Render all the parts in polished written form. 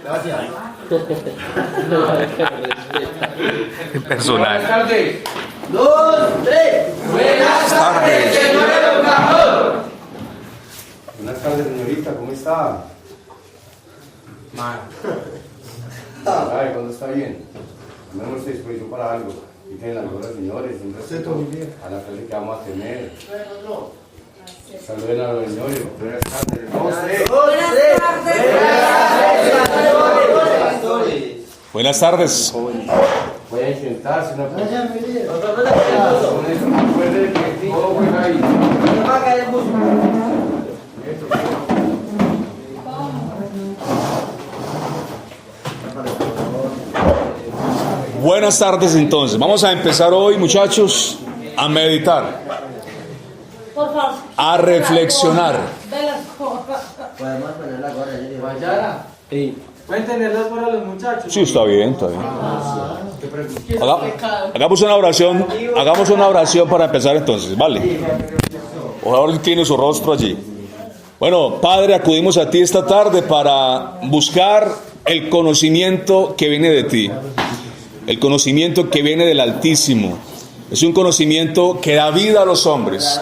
Gracias. Personal. Buenas tardes. 2, 3. Buenas tardes, señor educador. Buenas tardes, señorita, ¿cómo está? Mal. Ay, ¿cuándo está bien? No hemos disposición para algo. Y tienen las horas, señores, un respeto a la clase que vamos a tener. Saluden a los señores. Buenas tardes. Buenas tardes. Pueden sentarse. Acuérdense que todo juega ahí. Buenas tardes entonces. Vamos a empezar hoy, muchachos, a meditar, Por favor. a reflexionar. Podemos poner la gorra, yo digo. Guayara. ¿Pueden tener las horas los muchachos? Sí, está bien, está bien. Hagamos una oración para empezar entonces, ¿vale? Ojalá tiene su rostro allí. Bueno, Padre, acudimos a ti esta tarde para buscar el conocimiento que viene de ti, el conocimiento que viene del Altísimo. Es un conocimiento que da vida a los hombres.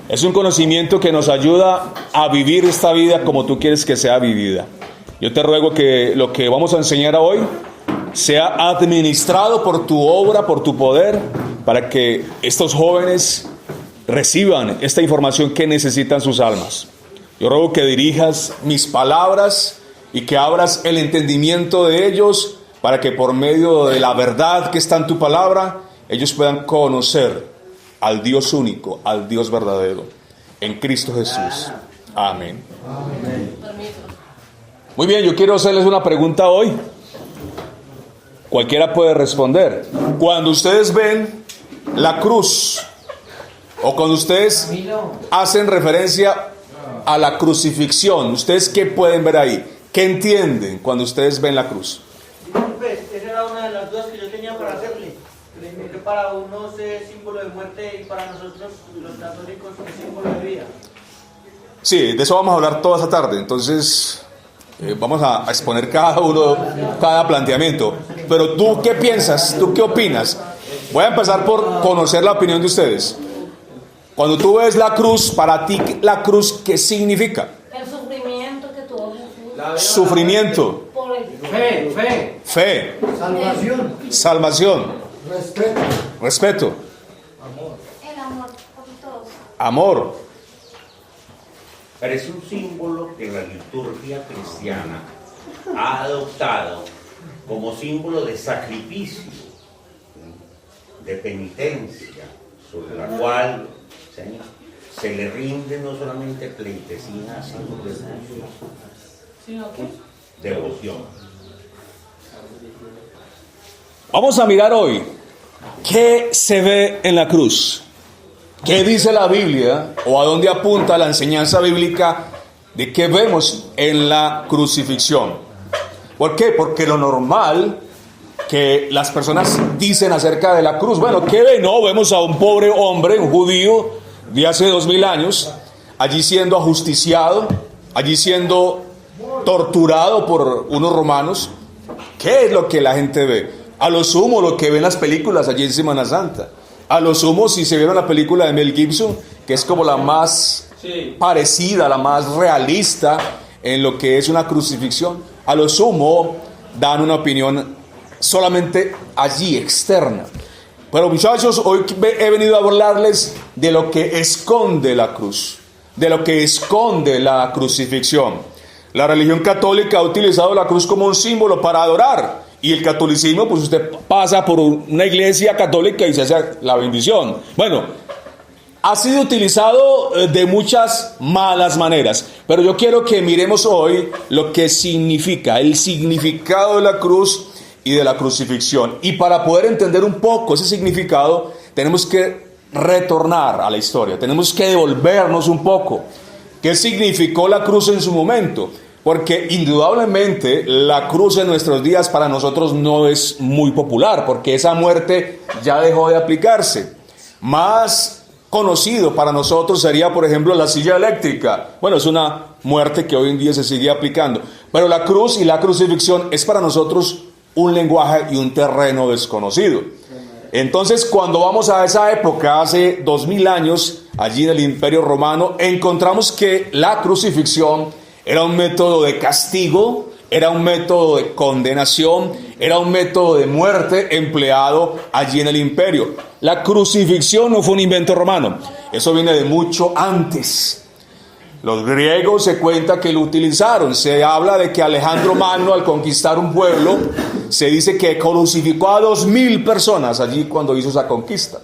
Es un conocimiento que nos ayuda a vivir esta vida como tú quieres que sea vivida. Yo te ruego que lo que vamos a enseñar hoy sea administrado por tu obra, por tu poder, para que estos jóvenes reciban esta información que necesitan sus almas. Yo ruego que dirijas mis palabras y que abras el entendimiento de ellos para que por medio de la verdad que está en tu palabra, ellos puedan conocer al Dios único, al Dios verdadero, en Cristo Jesús. Amén. Muy bien, yo quiero hacerles una pregunta hoy. Cualquiera puede responder. Cuando ustedes ven la cruz, o cuando ustedes hacen referencia a la crucifixión, ¿ustedes qué pueden ver ahí? ¿Qué entienden cuando ustedes ven la cruz? Disculpe, esa era una de las dudas que yo tenía para hacerle. Que para unos es símbolo de muerte y para nosotros, los católicos, es símbolo de vida. Sí, de eso vamos a hablar toda esta tarde. Entonces, vamos a exponer cada planteamiento. Pero tú, ¿qué piensas? ¿Tú qué opinas? Voy a empezar por conocer la opinión de ustedes. Cuando tú ves la cruz, para ti, ¿la cruz qué significa? El sufrimiento que tuvo Jesús. Sufrimiento. Por el Fe. Salvación. Respeto. El amor por todos. Amor. Pero es un símbolo que la liturgia cristiana ha adoptado como símbolo de sacrificio, de penitencia, sobre la cual se le rinde no solamente pleitesía, sino devoción. Vamos a mirar hoy qué se ve en la cruz. ¿Qué dice la Biblia o a dónde apunta la enseñanza bíblica de qué vemos en la crucifixión? ¿Por qué? Porque lo normal que las personas dicen acerca de la cruz, bueno, ¿qué ven? No, vemos a un pobre hombre, un judío de hace 2000 años, allí siendo ajusticiado, allí siendo torturado por unos romanos. ¿Qué es lo que la gente ve? A lo sumo lo que ven las películas allí en Semana Santa. A lo sumo, si se vieron la película de Mel Gibson, que es como la más parecida, la más realista en lo que es una crucifixión, a lo sumo dan una opinión solamente allí, externa. Pero muchachos, hoy he venido a hablarles de lo que esconde la cruz, de lo que esconde la crucifixión. La religión católica ha utilizado la cruz como un símbolo para adorar. Y el catolicismo, pues usted pasa por una iglesia católica y se hace la bendición. Bueno, ha sido utilizado de muchas malas maneras, pero yo quiero que miremos hoy lo que significa, el significado de la cruz y de la crucifixión. Y para poder entender un poco ese significado, tenemos que retornar a la historia, tenemos que devolvernos un poco. ¿Qué significó la cruz en su momento? Porque indudablemente la cruz en nuestros días para nosotros no es muy popular, porque esa muerte ya dejó de aplicarse. Más conocido para nosotros sería, por ejemplo, la silla eléctrica. Bueno, es una muerte que hoy en día se sigue aplicando. Pero la cruz y la crucifixión es para nosotros un lenguaje y un terreno desconocido. Entonces, cuando vamos a esa época, hace 2000 años, allí en el Imperio Romano, encontramos que la crucifixión era un método de castigo, era un método de condenación, era un método de muerte empleado allí en el imperio. La crucifixión no fue un invento romano, eso viene de mucho antes. Los griegos se cuenta que lo utilizaron. Se habla de que Alejandro Magno, al conquistar un pueblo, se dice que crucificó a 2000 personas allí cuando hizo esa conquista.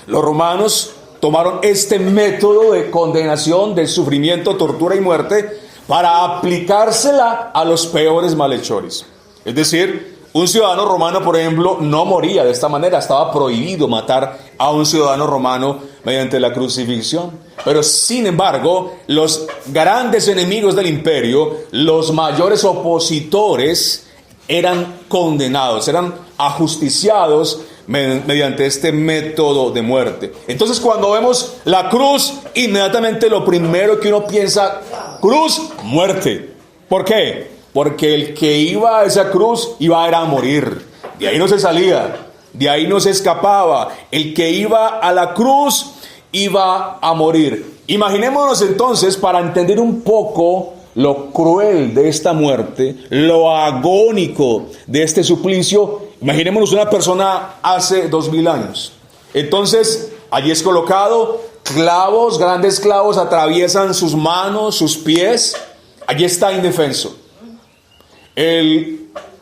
Los romanos tomaron este método de condenación, de sufrimiento, tortura y muerte para aplicársela a los peores malhechores. Es decir, un ciudadano romano, por ejemplo, no moría de esta manera. Estaba prohibido matar a un ciudadano romano mediante la crucifixión. Pero sin embargo, los grandes enemigos del imperio, los mayores opositores, eran condenados, eran ajusticiados mediante este método de muerte. Entonces, cuando vemos la cruz, inmediatamente lo primero que uno piensa: cruz, muerte. ¿Por qué? Porque el que iba a esa cruz iba a ir a morir. De ahí no se salía, de ahí no se escapaba. El que iba a la cruz iba a morir. Imaginémonos entonces, para entender un poco lo cruel de esta muerte, lo agónico de este suplicio, imaginémonos una persona hace 2000 años. Entonces, allí es colocado, clavos, grandes clavos atraviesan sus manos, sus pies. Allí está indefenso.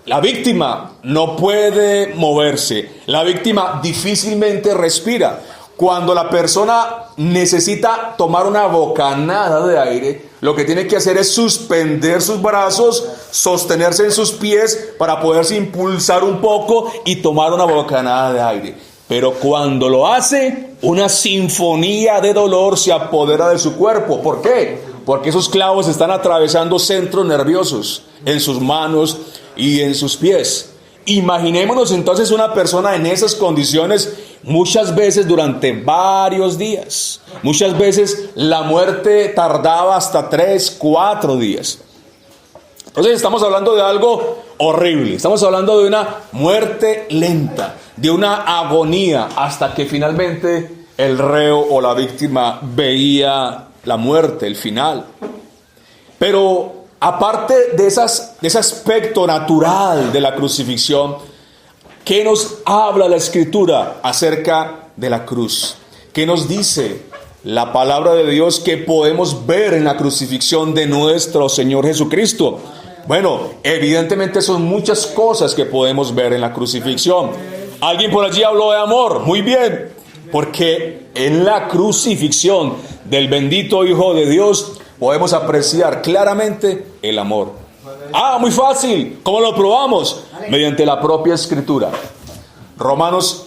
La víctima no puede moverse. La víctima difícilmente respira. Cuando la persona necesita tomar una bocanada de aire, lo que tiene que hacer es suspender sus brazos, sostenerse en sus pies para poderse impulsar un poco y tomar una bocanada de aire. Pero cuando lo hace, una sinfonía de dolor se apodera de su cuerpo. ¿Por qué? Porque esos clavos están atravesando centros nerviosos en sus manos y en sus pies. Imaginémonos entonces una persona en esas condiciones, muchas veces durante varios días. Muchas veces la muerte tardaba hasta 3, 4 días. Entonces estamos hablando de algo horrible. Estamos hablando de una muerte lenta, de una agonía, hasta que finalmente el reo o la víctima veía la muerte, el final. Pero aparte de ese aspecto natural de la crucifixión, ¿qué nos habla la Escritura acerca de la cruz? ¿Qué nos dice la palabra de Dios que podemos ver en la crucifixión de nuestro Señor Jesucristo? Bueno, evidentemente son muchas cosas que podemos ver en la crucifixión. Alguien por allí habló de amor. Muy bien, porque en la crucifixión del bendito Hijo de Dios podemos apreciar claramente el amor. Muy fácil. ¿Cómo lo probamos? Mediante la propia Escritura. Romanos.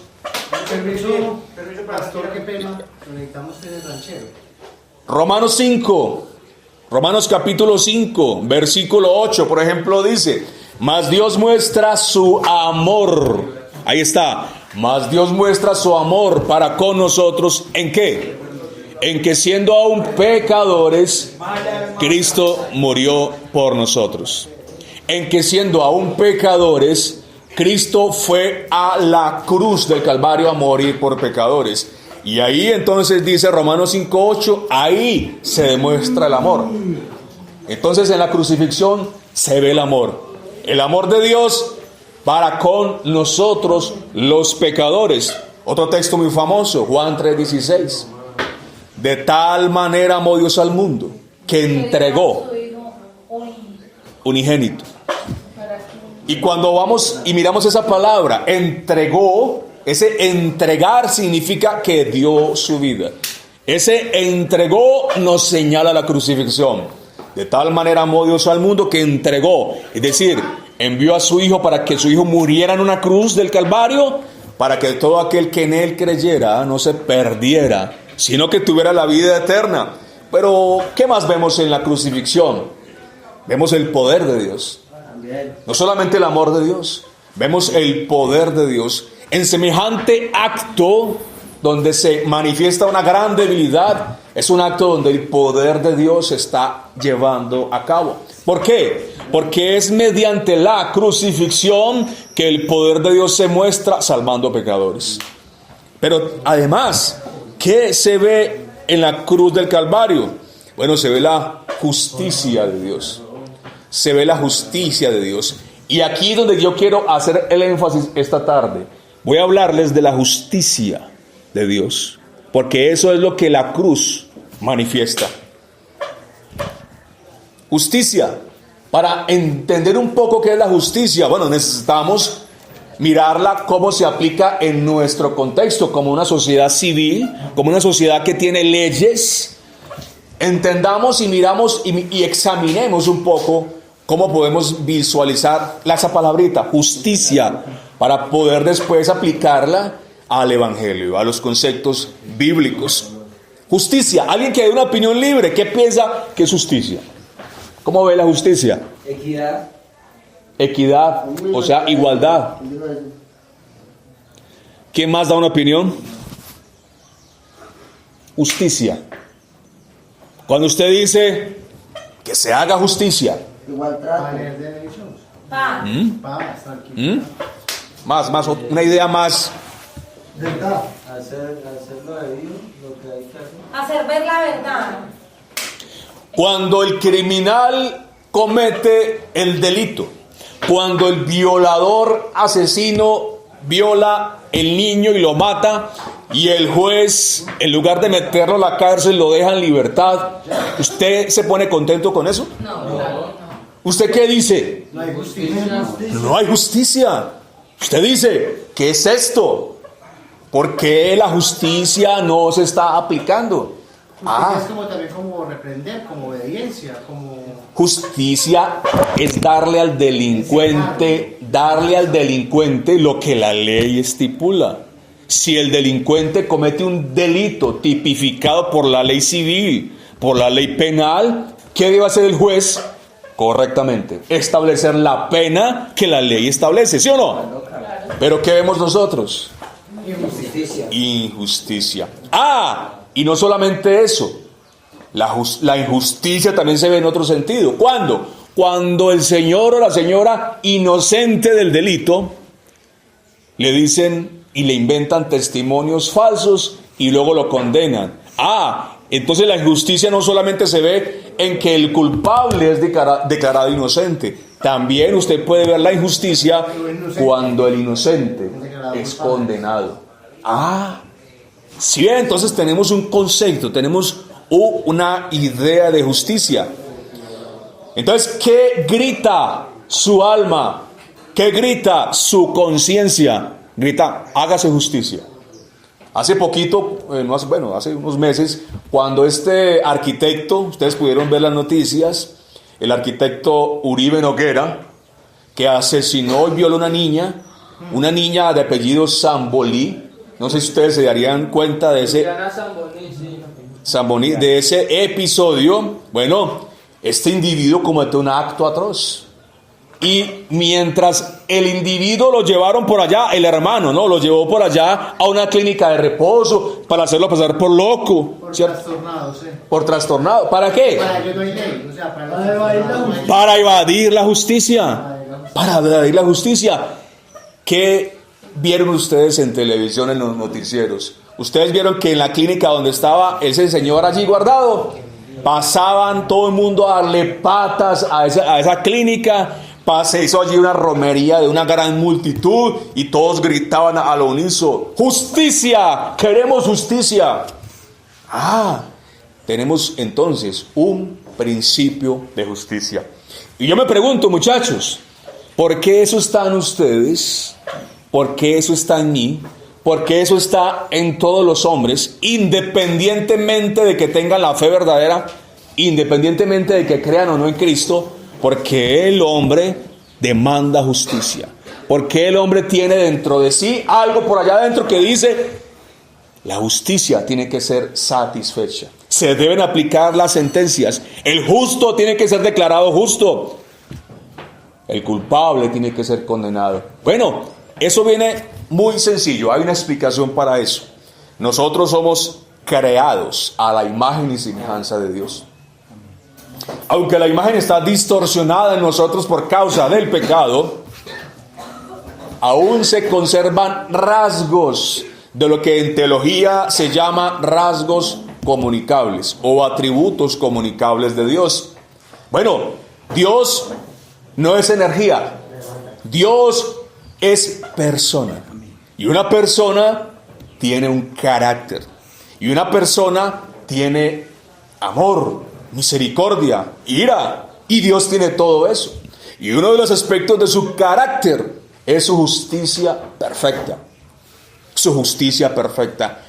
Permiso, pastor, qué pena. Conectamos en el ranchero. Romanos 5. Romanos capítulo 5, versículo 8, por ejemplo, dice: mas Dios muestra su amor. Ahí está. Mas Dios muestra su amor para con nosotros. ¿En qué? En que siendo aún pecadores, Cristo murió por nosotros. En que siendo aún pecadores, Cristo fue a la cruz del Calvario a morir por pecadores. Y ahí entonces dice Romanos 5:8, ahí se demuestra el amor. Entonces en la crucifixión se ve el amor. El amor de Dios para con nosotros los pecadores. Otro texto muy famoso, Juan 3:16. De tal manera amó Dios al mundo, que entregó unigénito. Y cuando vamos y miramos esa palabra, entregó, ese entregar significa que dio su vida. Ese entregó nos señala la crucifixión. De tal manera amó Dios al mundo que entregó, es decir, envió a su Hijo para que su Hijo muriera en una cruz del Calvario, para que todo aquel que en Él creyera no se perdiera, sino que tuviera la vida eterna. Pero, ¿qué más vemos en la crucifixión? Vemos el poder de Dios. No solamente el amor de Dios, vemos el poder de Dios. En semejante acto donde se manifiesta una gran debilidad, es un acto donde el poder de Dios se está llevando a cabo. ¿Por qué? Porque es mediante la crucifixión que el poder de Dios se muestra salvando pecadores. Pero además, ¿qué se ve en la cruz del Calvario? Bueno, se ve la justicia de Dios. Se ve la justicia de Dios. Y aquí es donde yo quiero hacer el énfasis esta tarde. Voy a hablarles de la justicia de Dios, porque eso es lo que la cruz manifiesta. Justicia. Para entender un poco qué es la justicia, bueno, necesitamos mirarla cómo se aplica en nuestro contexto, como una sociedad civil, como una sociedad que tiene leyes. Entendamos y miramos y examinemos un poco cómo podemos visualizar esa palabrita, justicia, para poder después aplicarla al evangelio, a los conceptos bíblicos. Justicia, alguien que dé una opinión libre, ¿qué piensa que es justicia? ¿Cómo ve la justicia? Equidad. Equidad, o sea, igualdad. ¿Quién más da una opinión? Justicia. Cuando usted dice que se haga justicia. Igual trato. Valer derechos. Paz. Paz, tranquilidad. Más, una idea más. Verdad. Hacer lo debido, lo que hay que hacer. Hacer ver la verdad. Cuando el criminal comete el delito, cuando el violador asesino viola el niño y lo mata, y el juez, en lugar de meterlo a la cárcel, lo deja en libertad, ¿usted se pone contento con eso? No. ¿Usted qué dice? No hay justicia. No hay justicia. Usted dice, ¿qué es esto? ¿Por qué la justicia no se está aplicando? Es como también como reprender, como obediencia, como... Justicia es darle al delincuente lo que la ley estipula. Si el delincuente comete un delito tipificado por la ley civil, por la ley penal, ¿qué debe hacer el juez? Correctamente, establecer la pena que la ley establece, ¿sí o no? Pero ¿qué vemos nosotros? Injusticia. Injusticia. Y no solamente eso, la injusticia también se ve en otro sentido. ¿Cuándo? Cuando el señor o la señora inocente del delito le dicen y le inventan testimonios falsos y luego lo condenan. Entonces la injusticia no solamente se ve en que el culpable es declarado inocente, también usted puede ver la injusticia cuando el inocente es condenado. Sí, entonces tenemos un concepto, tenemos una idea de justicia. Entonces, ¿qué grita su alma? ¿Qué grita su conciencia? Grita, hágase justicia. Hace poquito, hace unos meses, cuando este arquitecto, ustedes pudieron ver las noticias, el arquitecto Uribe Noguera, que asesinó y violó a una niña de apellido Sambolí. No sé si ustedes se darían cuenta de ese de ese episodio. Bueno, este individuo cometió un acto atroz. Y mientras el individuo lo llevaron por allá, el hermano, ¿no? Lo llevó por allá a una clínica de reposo para hacerlo pasar por loco. Por ¿cierto? trastornado, sí. Por trastornado. ¿Para qué? Para que no hay ley, o sea, para Para evadir la justicia. Para evadir la justicia. ¿Qué vieron ustedes en televisión, en los noticieros? Ustedes vieron que en la clínica donde estaba ese señor allí guardado, pasaban todo el mundo a darle patas a esa clínica. Se hizo allí una romería de una gran multitud y todos gritaban a lo unísono: ¡justicia! ¡Queremos justicia! Tenemos entonces un principio de justicia. Y yo me pregunto, muchachos, ¿por qué eso está en ustedes? ¿Por qué eso está en mí? ¿Por qué eso está en todos los hombres? Independientemente de que tengan la fe verdadera, independientemente de que crean o no en Cristo, porque el hombre demanda justicia. Porque el hombre tiene dentro de sí algo por allá adentro que dice: la justicia tiene que ser satisfecha. Se deben aplicar las sentencias. El justo tiene que ser declarado justo. El culpable tiene que ser condenado. Bueno, eso viene muy sencillo. Hay una explicación para eso. nosotros somos creados a la imagen y semejanza de Dios. Aunque la imagen está distorsionada en nosotros por causa del pecado, aún se conservan rasgos de lo que en teología se llama rasgos comunicables o atributos comunicables de Dios. Bueno, Dios no es energía, Dios es persona. Y una persona tiene un carácter. Y una persona tiene amor, misericordia, ira. Y Dios tiene todo eso. Y uno de los aspectos de su carácter es su justicia perfecta. Su justicia perfecta.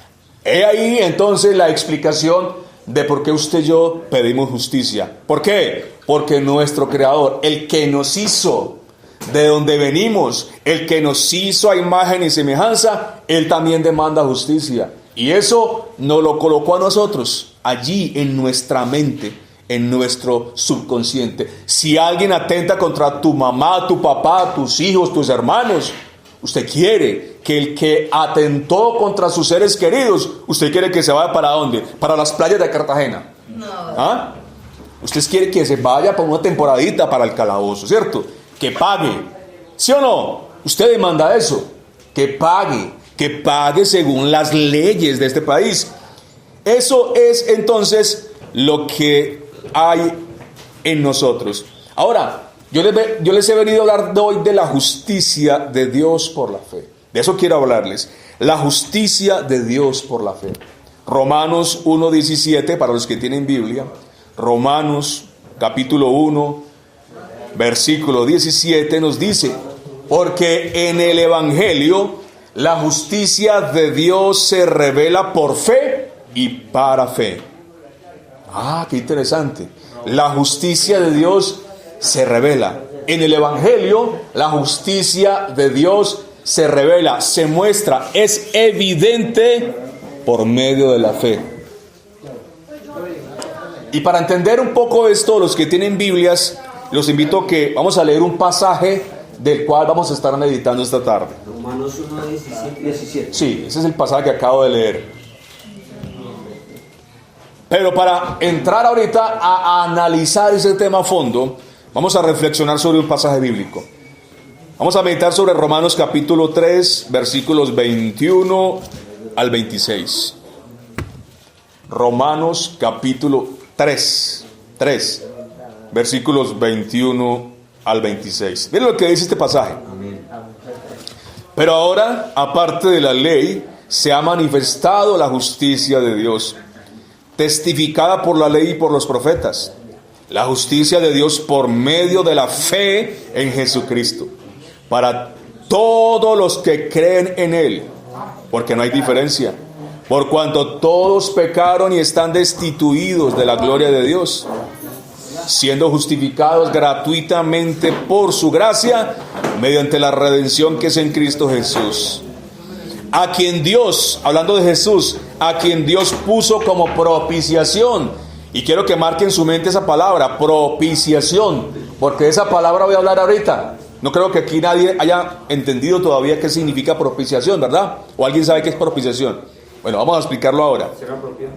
He ahí entonces la explicación de por qué usted y yo pedimos justicia. ¿Por qué? Porque nuestro Creador, el que nos hizo, de donde venimos, el que nos hizo a imagen y semejanza, Él también demanda justicia. Y eso nos lo colocó a nosotros, allí en nuestra mente, en nuestro subconsciente. Si alguien atenta contra tu mamá, tu papá, tus hijos, tus hermanos, usted quiere que el que atentó contra sus seres queridos, usted quiere que se vaya ¿para dónde? Para las playas de Cartagena. No. ¿Ah? Usted quiere que se vaya por una temporadita para el calabozo, ¿cierto? Que pague, ¿sí o no? Usted demanda eso, que pague según las leyes de este país. Eso es entonces lo que hay en nosotros. Ahora, yo les he venido a hablar hoy de la justicia de Dios por la fe. De eso quiero hablarles, la justicia de Dios por la fe. Romanos 1:17, para los que tienen Biblia, Romanos capítulo 1, versículo 17 nos dice: porque en el Evangelio la justicia de Dios se revela por fe y para fe. Ah, qué interesante. La justicia de Dios se revela. En el Evangelio la justicia de Dios se revela, se muestra, es evidente por medio de la fe. Y para entender un poco esto, los que tienen Biblias, los invito a que vamos a leer un pasaje del cual vamos a estar meditando esta tarde. Romanos 1:17. Sí, ese es el pasaje que acabo de leer. Pero para entrar ahorita a analizar ese tema a fondo, vamos a reflexionar sobre un pasaje bíblico. Vamos a meditar sobre Romanos capítulo 3, versículos 21 al 26. Romanos capítulo 3, versículos 21 al 26. Miren lo que dice este pasaje. Pero ahora, aparte de la ley, se ha manifestado la justicia de Dios, testificada por la ley y por los profetas. La justicia de Dios por medio de la fe en Jesucristo, para todos los que creen en Él, porque no hay diferencia, por cuanto todos pecaron y están destituidos de la gloria de Dios, siendo justificados gratuitamente por su gracia, mediante la redención que es en Cristo Jesús, a quien Dios, hablando de Jesús, a quien Dios puso como propiciación. Y quiero que marquen en su mente esa palabra, propiciación, porque de esa palabra voy a hablar ahorita. No creo que aquí nadie haya entendido todavía qué significa propiciación, ¿verdad? ¿O alguien sabe qué es propiciación? Bueno, vamos a explicarlo ahora. ¿Será apropiado?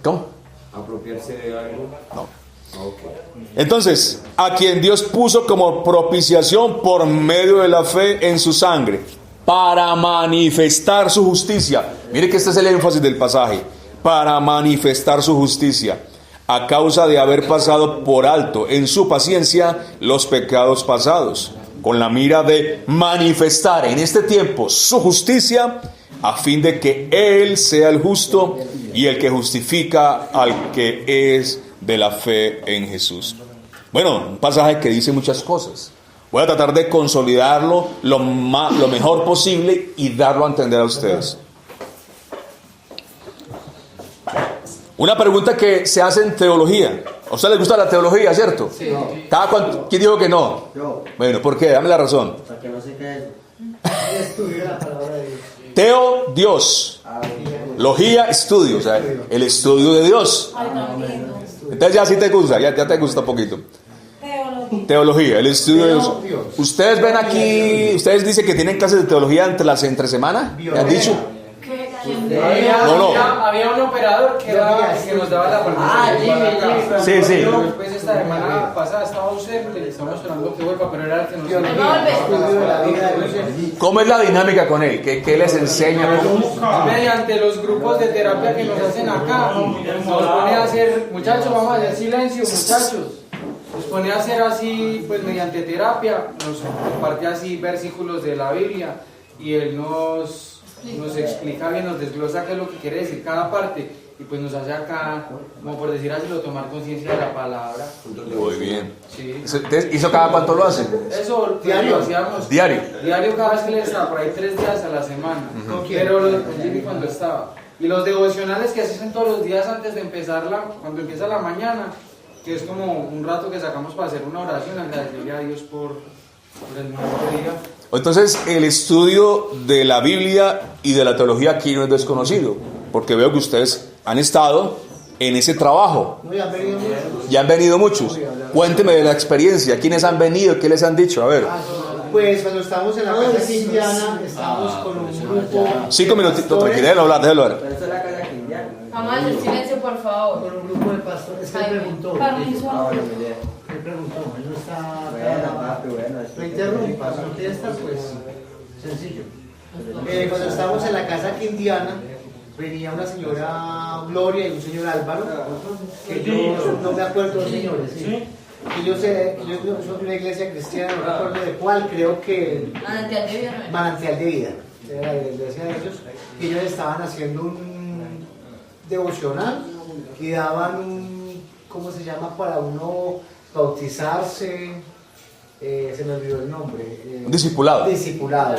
¿Cómo? ¿Apropiarse de algo? No. Okay. Entonces, a quien Dios puso como propiciación por medio de la fe en su sangre, para manifestar su justicia. Mire que este es el énfasis del pasaje. Para manifestar su justicia, a causa de haber pasado por alto en su paciencia los pecados pasados, con la mira de manifestar en este tiempo su justicia, a fin de que Él sea el justo y el que justifica al que es de la fe en Jesús. Bueno, un pasaje que dice muchas cosas. Voy a tratar de consolidarlo lo mejor posible y darlo a entender a ustedes. Una pregunta que se hace en teología. ¿A usted les gusta la teología, cierto? Sí. ¿Quién dijo que no? Yo. Bueno, ¿por qué? Dame la razón. Para que no se quede eso. Estudio la palabra de Dios. Teo, Dios. Logía, estudio. O sea, el estudio de Dios. Ay, tan lindo. Entonces ya sí te gusta, ya te gusta un poquito. Teología, el estudio de Dios. Ustedes ven aquí, ustedes dicen que tienen clases de teología entre semana. ¿Me han dicho? ¿Quién Había un operador que nos daba la permiso. Sí, sí. Pues esta semana pasada estaba ausente, estamos esperando que vuelva, pero era el que nos ¿Cómo es la dinámica con él? ¿Qué les enseña? mediante los grupos de terapia que nos hacen acá, nos pone a hacer, muchachos, vamos a hacer silencio, muchachos. Nos pone a hacer así, pues mediante terapia, nos comparte así versículos de la Biblia y él nos explica bien, nos desglosa qué es lo que quiere decir cada parte y pues nos hace acá, como por decir así, tomar conciencia de la palabra. Muy bien. Sí. ¿Hizo cada cuánto lo hace? Eso diario hacíamos. Diario. Diario cada vez que le estaba, por ahí 3 días a la semana. Pero con Jimmy cuando estaba. Y los devocionales que hacen todos los días antes de empezarla, cuando empieza la mañana, que es como un rato que sacamos para hacer una oración, agradecerle a Dios por el nuevo día. Entonces, el estudio de la Biblia y de la teología aquí no es desconocido, porque veo que ustedes han estado en ese trabajo. Ya han venido muchos. Cuénteme de la experiencia. ¿Quiénes han venido? ¿Qué les han dicho? A ver. Pues cuando estamos en la casa quindiana, estamos con un grupo. 5 minutitos, tranquilo, déjalo hablar, déjalo hablar. Vamos a hacer silencio, por favor. Con un grupo de pastores. Es que él preguntó. Él preguntó, él no está. Lo interrumpa, contesta, pues sencillo. Cuando estábamos en la casa quindiana, venía una señora Gloria y un señor Álvaro, que yo no me acuerdo de los señores, ¿sí? Yo soy de una iglesia cristiana, no me acuerdo de cuál, creo que Manantial de vida. Manantial de Vida, era la iglesia de ellos, y ellos estaban haciendo un devocional y daban un, ¿cómo se llama? Para uno bautizarse, se me olvidó el nombre. Discipulado. Discipulado.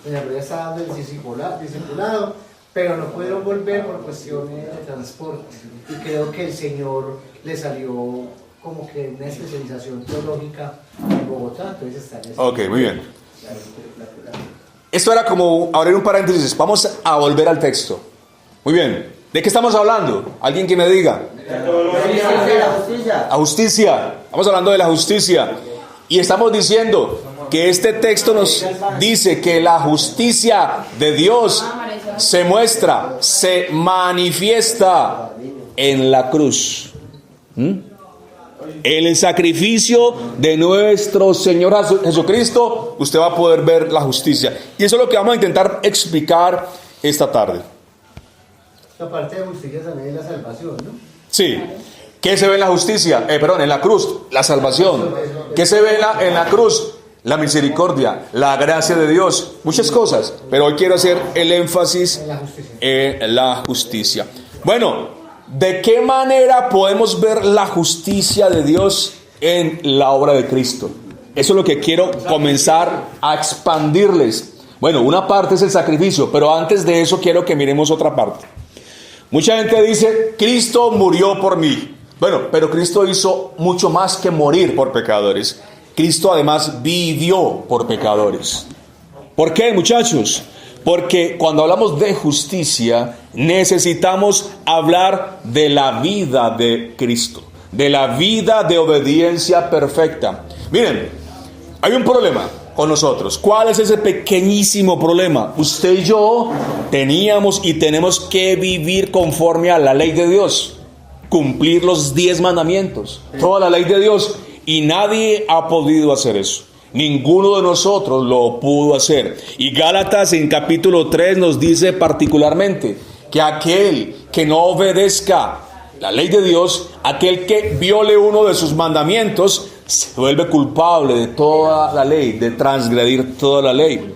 Doña Gloria estaba dando el discipulado, pero no pudieron volver por cuestiones de transporte. Y creo que el Señor le salió como que una especialización teológica en Bogotá, entonces está en Ok, muy bien. Esto era como abrir un paréntesis. Vamos a volver al texto. Muy bien. ¿De qué estamos hablando? ¿Alguien que me diga? La justicia. Estamos hablando de la justicia. Y estamos diciendo que este texto nos dice que la justicia de Dios se muestra, se manifiesta en la cruz. En el sacrificio de nuestro Señor Jesucristo, usted va a poder ver la justicia. Y eso es lo que vamos a intentar explicar esta tarde. La parte de justicia también es la salvación, ¿no? Sí. ¿Qué se ve en la justicia? En la cruz, la salvación. ¿Qué se ve en la cruz? La misericordia, la gracia de Dios, muchas cosas. Pero hoy quiero hacer el énfasis en la justicia. Bueno, ¿de qué manera podemos ver la justicia de Dios en la obra de Cristo? Eso es lo que quiero comenzar a expandirles. Bueno, una parte es el sacrificio, pero antes de eso quiero que miremos otra parte. Mucha gente dice, Cristo murió por mí. Bueno, pero Cristo hizo mucho más que morir por pecadores. Cristo además vivió por pecadores. ¿Por qué, muchachos? Porque cuando hablamos de justicia, necesitamos hablar de la vida de Cristo, de la vida de obediencia perfecta. Miren, hay un problema con nosotros. ¿Cuál es ese pequeñísimo problema? Usted y yo teníamos y tenemos que vivir conforme a la ley de Dios, cumplir los 10 mandamientos, toda la ley de Dios, y nadie ha podido hacer eso. Ninguno de nosotros lo pudo hacer. Y Gálatas en capítulo 3 nos dice particularmente que aquel que no obedezca la ley de Dios, aquel que viole uno de sus mandamientos, se vuelve culpable de toda la ley, de transgredir toda la ley.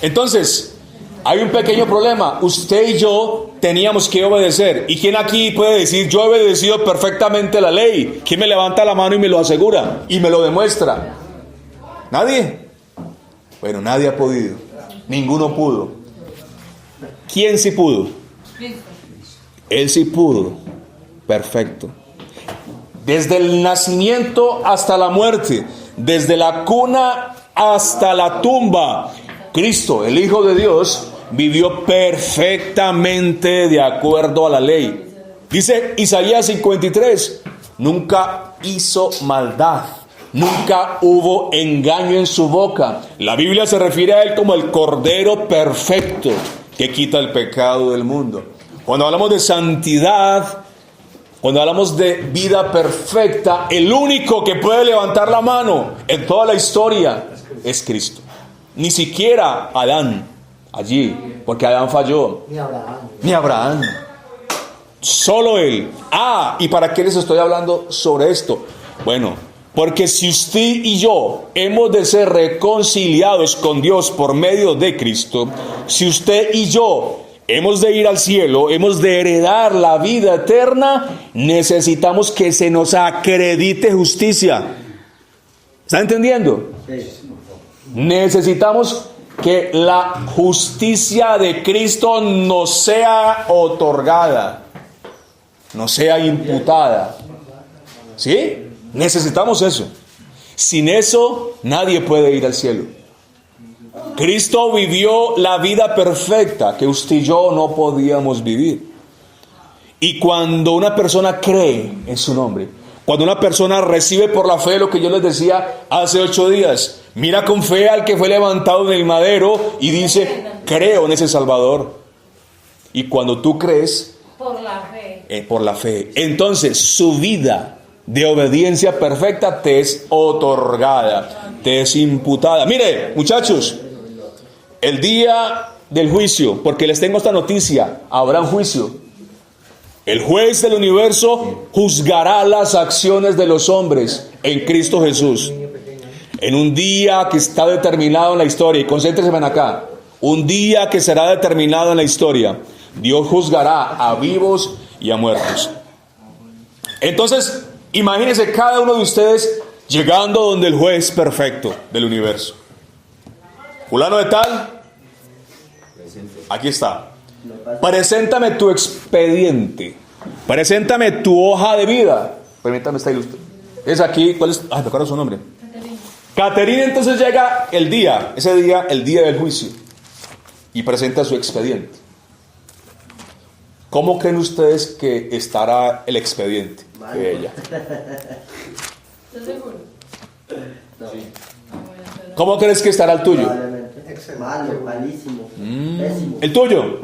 Entonces, hay un pequeño problema. Usted y yo teníamos que obedecer. ¿Y quién aquí puede decir, yo he obedecido perfectamente la ley? ¿Quién me levanta la mano y me lo asegura y me lo demuestra? ¿Nadie? Bueno, nadie ha podido. Ninguno pudo. ¿Quién sí pudo? Él sí pudo. Perfecto. Desde el nacimiento hasta la muerte, desde la cuna hasta la tumba, Cristo, el Hijo de Dios, vivió perfectamente de acuerdo a la ley. Dice Isaías 53, nunca hizo maldad, nunca hubo engaño en su boca. La Biblia se refiere a él como el Cordero perfecto, que quita el pecado del mundo. Cuando hablamos de santidad, cuando hablamos de vida perfecta, el único que puede levantar la mano en toda la historia es Cristo. Ni siquiera Adán allí, porque Adán falló. Ni Abraham. Solo Él. ¿Y para qué les estoy hablando sobre esto? Bueno, porque si usted y yo hemos de ser reconciliados con Dios por medio de Cristo, si usted y yo hemos de ir al cielo, hemos de heredar la vida eterna, necesitamos que se nos acredite justicia. ¿Están entendiendo? Necesitamos que la justicia de Cristo nos sea otorgada, no sea imputada. ¿Sí? Necesitamos eso. Sin eso, nadie puede ir al cielo. Cristo vivió la vida perfecta que usted y yo no podíamos vivir. Y cuando una persona cree en su nombre, cuando una persona recibe por la fe lo que yo les decía hace 8 días, mira con fe al que fue levantado en el madero y dice, creo en ese Salvador. Y cuando tú crees, por la fe, entonces su vida de obediencia perfecta te es otorgada, te es imputada. Mire, muchachos, el día del juicio, porque les tengo esta noticia, habrá un juicio. El juez del universo juzgará las acciones de los hombres en Cristo Jesús. En un día que está determinado en la historia, y concéntrense en acá, un día que será determinado en la historia, Dios juzgará a vivos y a muertos. Entonces, imagínense cada uno de ustedes llegando donde el juez perfecto del universo. Fulano de tal, aquí está. Preséntame tu expediente. Preséntame tu hoja de vida. Permítame esta ilustración. Es aquí, ¿cuál es? Me acuerdo su nombre. Caterina. Entonces llega el día, ese día, el día del juicio, y presenta su expediente. ¿Cómo creen ustedes que estará el expediente de ella? ¿Estás seguro? ¿Cómo crees que estará el tuyo? Malo, malísimo, pésimo. ¿El tuyo?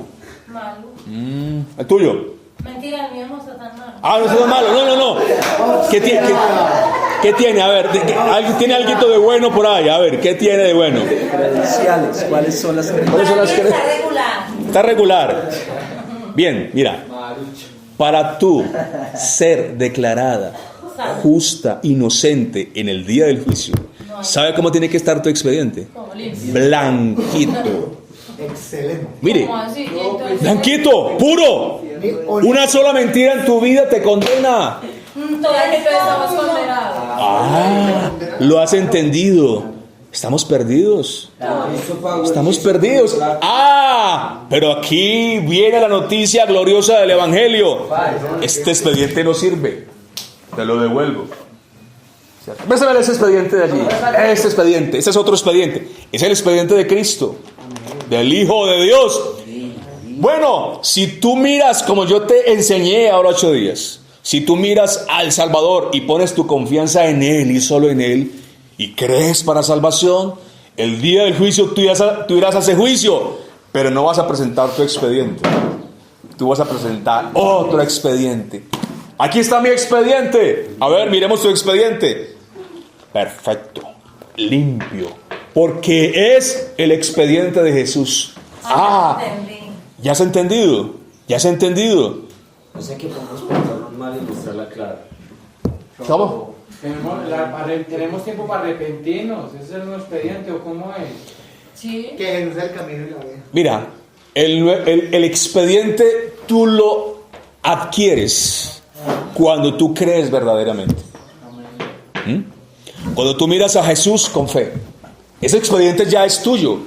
Malo. ¿El tuyo? Mentira, el mío no está tan malo. No está tan malo, no. ¿Qué tiene? ¿Qué tiene? A ver, ¿alguien tiene algo de bueno por ahí? A ver, ¿qué tiene de bueno? Credenciales, ¿cuáles son las credenciales? Está regular. Está regular. Bien, mira. Para tú ser declarada justa, inocente en el día del juicio, ¿sabe cómo tiene que estar tu expediente? Blanquito. Excelente. Mire, ¿Cómo así? Entonces, blanquito, puro. Una sola mentira en tu vida te condena. todavía estamos condenados. Lo has entendido. Estamos perdidos. Estamos perdidos. Pero aquí viene la noticia gloriosa del Evangelio. Este expediente no sirve. Te lo devuelvo. Ves a ver ese expediente de allí. Este expediente. Ese es otro expediente. Es el expediente de Cristo, del Hijo de Dios. Bueno, si tú miras como yo te enseñé ahora 8 días, si tú miras al Salvador y pones tu confianza en Él y solo en Él, y crees para salvación, el día del juicio tú irás a ese juicio, pero no vas a presentar tu expediente. Tú vas a presentar otro expediente. Aquí está mi expediente. A ver, miremos tu expediente. Perfecto, limpio, porque es el expediente de Jesús. ¿Ya has entendido? ¿Ya has entendido? O sea que podemos pensar mal y mostrarla clara. ¿Cómo? Tenemos tiempo para arrepentirnos. ¿Ese es un expediente o cómo es? Sí. Que Jesús es el camino y la vida. Mira, el expediente tú lo adquieres cuando tú crees verdaderamente. Cuando tú miras a Jesús con fe, ese expediente ya es tuyo.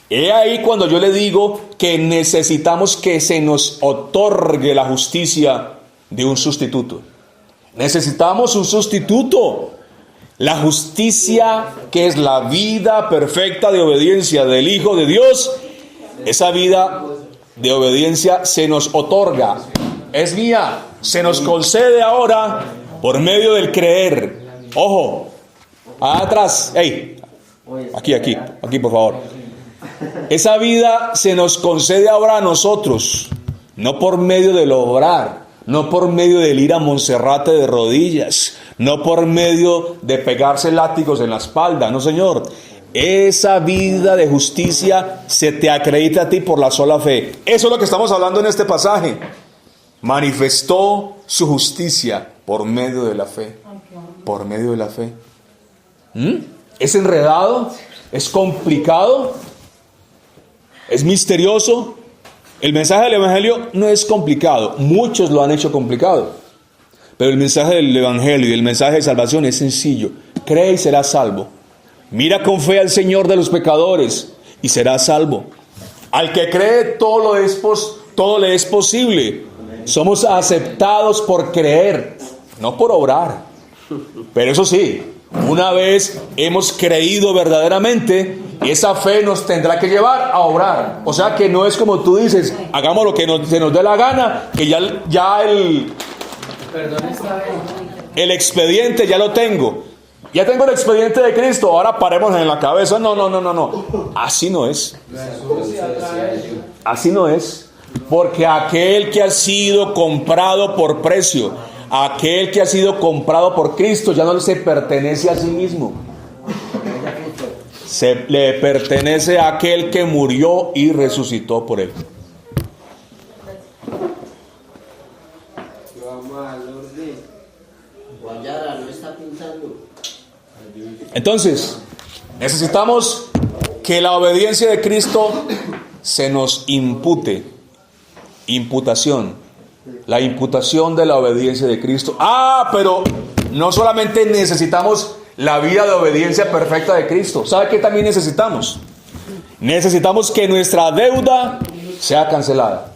He ahí cuando yo le digo que necesitamos que se nos otorgue la justicia de un sustituto. Necesitamos un sustituto. La justicia, que es la vida perfecta de obediencia del Hijo de Dios, esa vida de obediencia se nos otorga. Es mía, se nos concede ahora por medio del creer. Ojo, atrás, aquí por favor. Esa vida se nos concede ahora a nosotros, no por medio del obrar, no por medio del ir a Monserrate de rodillas, no por medio de pegarse látigos en la espalda, no señor. Esa vida de justicia se te acredita a ti por la sola fe. Eso es lo que estamos hablando en este pasaje. Manifestó su justicia por medio de la fe. Por medio de la fe. ¿Es enredado? ¿Es complicado? ¿Es misterioso? El mensaje del Evangelio no es complicado. Muchos lo han hecho complicado. Pero el mensaje del Evangelio y el mensaje de salvación es sencillo. Cree y serás salvo. Mira con fe al Señor de los pecadores y serás salvo. Al que cree todo le es posible. Somos aceptados por creer, no por obrar. Pero eso sí, una vez hemos creído verdaderamente, esa fe nos tendrá que llevar a obrar. O sea que no es como tú dices, hagamos lo que se nos dé la gana, que ya el expediente ya lo tengo. Ya tengo el expediente de Cristo, ahora paremos en la cabeza. No. Así no es. Así no es. Porque aquel que ha sido comprado por precio, aquel que ha sido comprado por Cristo, ya no se pertenece a sí mismo. Le pertenece a aquel que murió y resucitó por él. Entonces, necesitamos que la obediencia de Cristo se nos impute. Imputación. La imputación de la obediencia de Cristo. Pero no solamente necesitamos la vida de obediencia perfecta de Cristo. ¿Sabe qué también necesitamos? Necesitamos que nuestra deuda sea cancelada.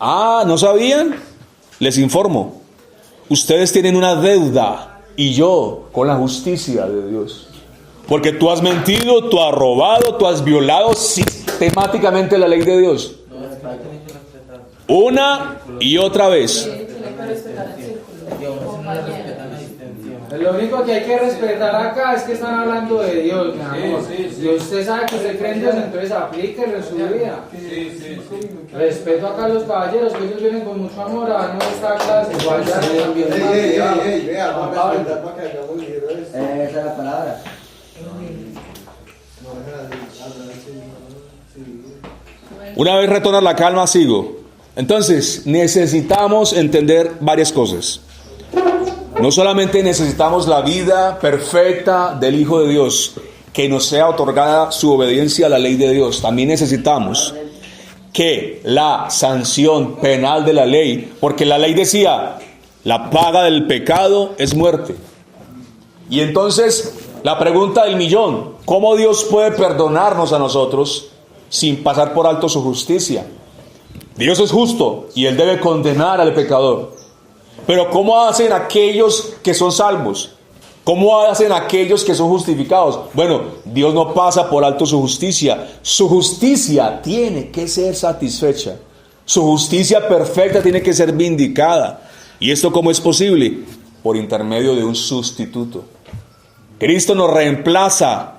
¿No sabían? Les informo. Ustedes tienen una deuda. Y yo, con la justicia de Dios. Porque tú has mentido, tú has robado, tú has violado sistemáticamente la ley de Dios. Una y otra vez. Lo único que hay que respetar acá es que están hablando de Dios, mi amor. Y usted sabe que usted cree en Dios, entonces aplíquelo en su vida. Respeto acá a los caballeros, que ellos vienen con mucho amor a darnos esta clase. Esa es la palabra. Una vez retorna la calma, sigo. Entonces, necesitamos entender varias cosas. No solamente necesitamos la vida perfecta del Hijo de Dios, que nos sea otorgada su obediencia a la ley de Dios, también necesitamos que la sanción penal de la ley, porque la ley decía, la paga del pecado es muerte. Y entonces, la pregunta del millón, ¿cómo Dios puede perdonarnos a nosotros sin pasar por alto su justicia? Dios es justo y Él debe condenar al pecador. Pero ¿cómo hacen aquellos que son salvos? ¿Cómo hacen aquellos que son justificados? Bueno, Dios no pasa por alto su justicia. Su justicia tiene que ser satisfecha. Su justicia perfecta tiene que ser vindicada. ¿Y esto cómo es posible? Por intermedio de un sustituto. Cristo nos reemplaza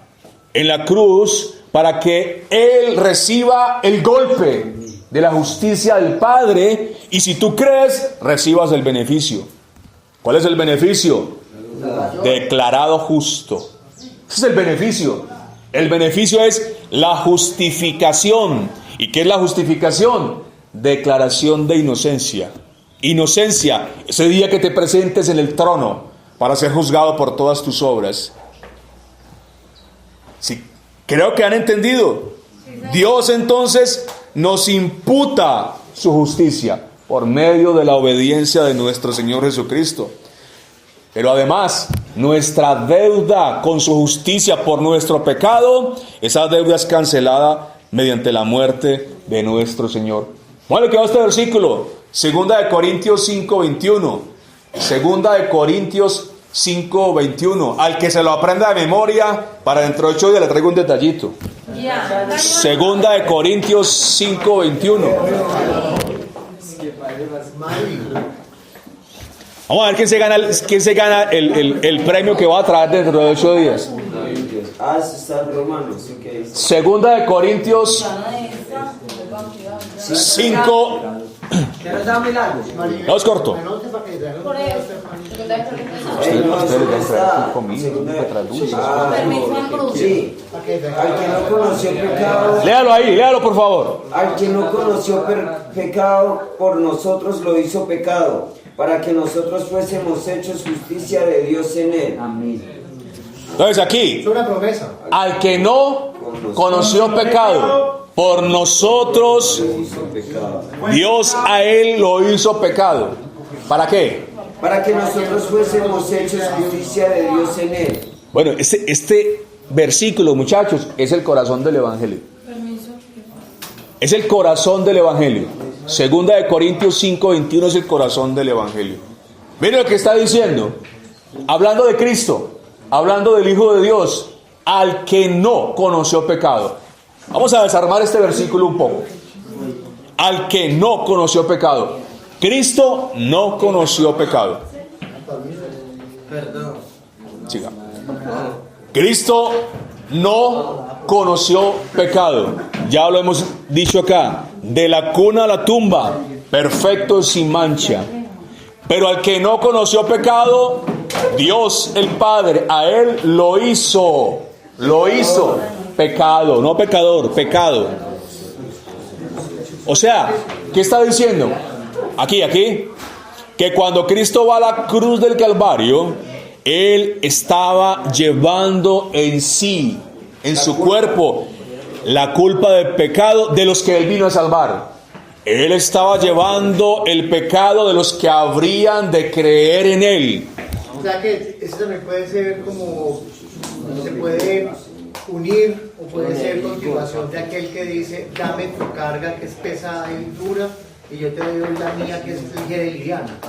en la cruz para que Él reciba el golpe de la justicia del Padre, y si tú crees, recibas el beneficio. ¿Cuál es el beneficio? Declarado justo. Ese es el beneficio. El beneficio es la justificación. ¿Y qué es la justificación? Declaración de inocencia. Inocencia, ese día que te presentes en el trono para ser juzgado por todas tus obras. Sí, creo que han entendido. Dios entonces nos imputa su justicia por medio de la obediencia de nuestro Señor Jesucristo. Pero además, nuestra deuda con su justicia por nuestro pecado, esa deuda es cancelada mediante la muerte de nuestro Señor. ¿Cuál le quedó este versículo? Segunda de Corintios 5:21. Segunda de Corintios 5:21. Al que se lo aprenda de memoria, para dentro de 8 días le traigo un detallito. Segunda de Corintios 5:21. Vamos a ver quién se gana el premio que va a traer dentro de 8 días. Ah, eso está en Romanos, sí que dice. Segunda de Corintios 5. ¿Qué nos da milagros? No, es corto. Anote para que le haga un Por eso. No, eso no está. Permiso en cruz. Sí, al que no conoció pecado, Léalo ahí, léalo por favor. al que no conoció pecado, por nosotros lo hizo pecado, para que nosotros fuésemos hechos justicia de Dios en él. Amén. Entonces aquí, Es una promesa. al que no conoció pecado, por nosotros Hizo pecado. Dios a él lo hizo pecado. ¿Para qué? Para que nosotros fuésemos hechos justicia de Dios en él. Bueno, este versículo, muchachos, es el corazón del Evangelio. Es el corazón del Evangelio. Segunda de Corintios 5:21 es el corazón del Evangelio. Miren lo que está diciendo. Hablando de Cristo, hablando del Hijo de Dios, al que no conoció pecado. Vamos a desarmar este versículo un poco. Al que no conoció pecado. Cristo no conoció pecado. Perdón. Siga. Cristo no conoció pecado. Ya lo hemos dicho acá. De la cuna a la tumba, perfecto sin mancha. Pero al que no conoció pecado, Dios el Padre, a él lo hizo pecado, no pecador, pecado. O sea, ¿qué está diciendo? Aquí, que cuando Cristo va a la cruz del Calvario, él estaba llevando en sí, en su cuerpo, la culpa del pecado de los que él vino a salvar. Él estaba llevando el pecado de los que habrían de creer en él. O sea que eso también puede ser como, se puede unir o puede ser continuación de aquel que dice, dame tu carga que es pesada y dura y yo te doy la mía que es ligera y liviana.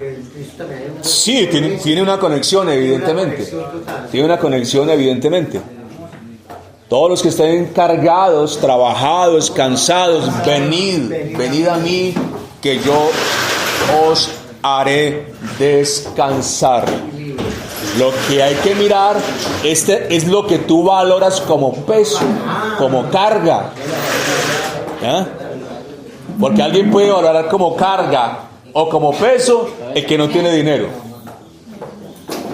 Eso también hay un- Sí, tiene una conexión, evidentemente. Tiene una conexión, evidentemente. Todos los que estén cargados, trabajados, cansados, venid a mí, que yo os haré descansar. Lo que hay que mirar, es lo que tú valoras como peso, como carga. ¿Ah? Porque alguien puede valorar como carga o como peso el que no tiene dinero.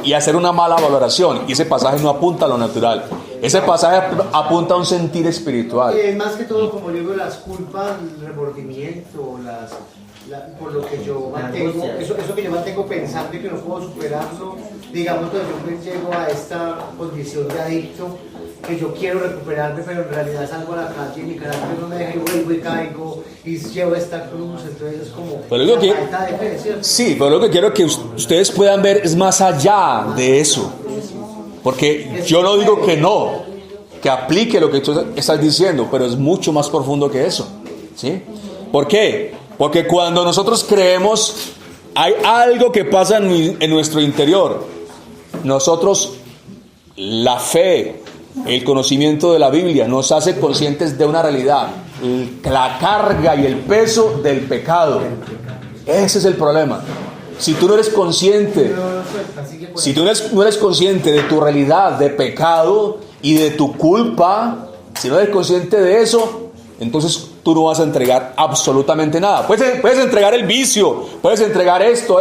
Y hacer una mala valoración. Y ese pasaje no apunta a lo natural. Ese pasaje apunta a un sentir espiritual. Es más que todo, como digo, las culpas, el remordimiento, por lo que yo mantengo, eso que yo mantengo pensando y que no puedo superarlo, digamos, cuando yo llego a esta condición de adicto, que yo quiero recuperarme, pero en realidad salgo a la calle y mi carácter no me deja y vuelvo y caigo y llevo esta cruz, entonces es como Pero digo que- falta de fe, ¿cierto? Sí, pero lo que quiero que ustedes puedan ver es más allá de eso. Porque yo no digo que no, que aplique lo que tú estás diciendo, pero es mucho más profundo que eso. ¿Sí? ¿Por qué? Porque cuando nosotros creemos, hay algo que pasa en nuestro interior. Nosotros, la fe, el conocimiento de la Biblia, nos hace conscientes de una realidad: la carga y el peso del pecado. Ese es el problema. Si tú no eres consciente, si tú no eres consciente de tu realidad de pecado y de tu culpa, si no eres consciente de eso, entonces tú no vas a entregar absolutamente nada. Puedes entregar el vicio, puedes entregar esto,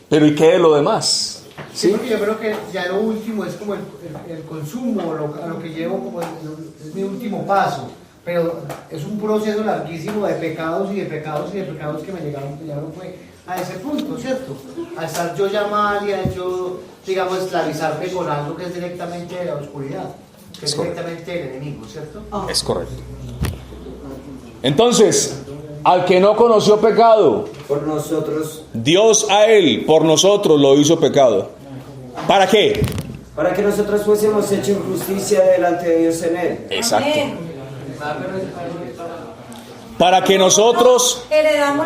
pero ¿y qué de lo demás? Sí, porque yo creo que ya lo último es como el consumo, a lo que llevo como es mi último paso, pero es un proceso larguísimo de pecados y de pecados y de pecados que me llegaron fue a ese punto, ¿cierto? A estar yo ya mal y a yo, digamos, esclavizarme con algo que es directamente de la oscuridad, que es directamente del enemigo, ¿cierto? Es correcto. Entonces, al que no conoció pecado, Por nosotros, Dios a él, por nosotros, lo hizo pecado. ¿Para qué? para que nosotros fuésemos hechos justicia delante de Dios en él. Exacto. Amén. Para que nosotros, Heredáramos,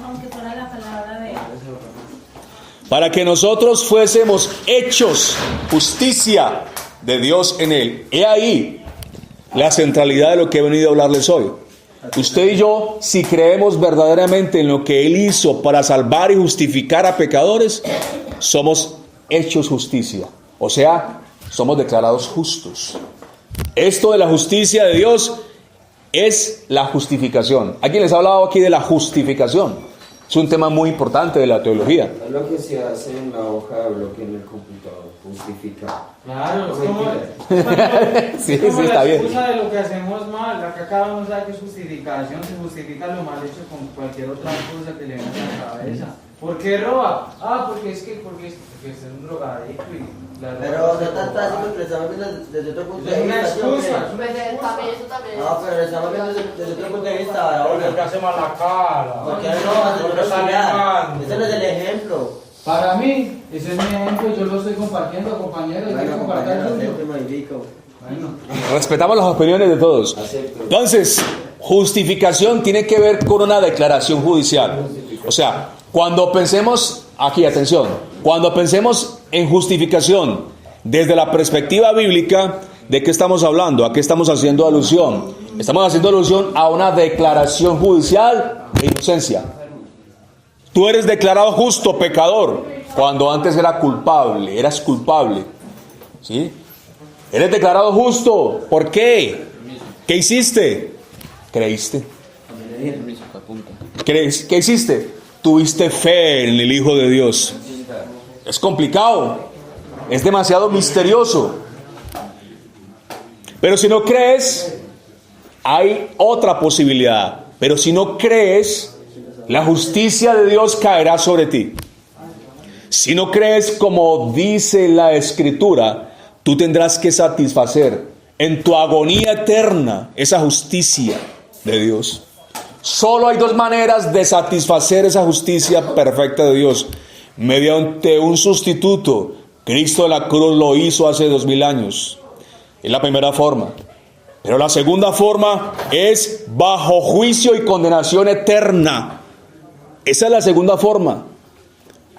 aunque fuera la palabra de para que nosotros fuésemos hechos justicia de Dios en él. He ahí la centralidad de lo que he venido a hablarles hoy. Usted y yo, si creemos verdaderamente en lo que Él hizo para salvar y justificar a pecadores, somos hechos justicia. O sea, somos declarados justos. Esto de la justicia de Dios es la justificación. ¿Alguien les ha hablado aquí de la justificación? Es un tema muy importante de la teología. Es lo que se hace en la hoja de bloque en el computador, justificar. Claro, es como, Sí, es como sí, está la bien. excusa de lo que hacemos mal. Acá cada uno sabe que es justificación, se justifica lo mal hecho con cualquier otra cosa que le venga a la cabeza. ¿Por qué roba? Porque es un drogadicto y Pero no tan fácil porque lo estamos viendo desde otro punto de es una vista. ¿sí o qué? excusa. No, pero lo estamos viendo desde otro punto de vista ahora. Porque hace mal la cara. Porque no, Porque sale mal. ese no es el ejemplo. Para mí, ese es mi ejemplo, yo lo estoy compartiendo, compañeros. Hay que compartir el suyo. Bueno. Respetamos las opiniones de todos. Entonces, justificación tiene que ver con una declaración judicial. O sea, cuando pensemos, aquí atención, cuando pensemos en justificación desde la perspectiva bíblica, ¿de qué estamos hablando? ¿A qué estamos haciendo alusión? Estamos haciendo alusión a una declaración judicial de inocencia. Tú eres declarado justo, pecador, cuando antes eras culpable. ¿Sí? Eres declarado justo. ¿Por qué? ¿Qué hiciste? Creíste. ¿Qué hiciste? Tuviste fe en el Hijo de Dios. Es complicado. Es demasiado misterioso. Pero si no crees, hay otra posibilidad. Pero si no crees, la justicia de Dios caerá sobre ti. Si no crees como dice la Escritura, tú tendrás que satisfacer en tu agonía eterna esa justicia de Dios. Solo hay dos maneras de satisfacer esa justicia perfecta de Dios. Mediante un sustituto. Cristo de la cruz lo hizo hace 2000 años. Es la primera forma. Pero la segunda forma es bajo juicio y condenación eterna. Esa es la segunda forma.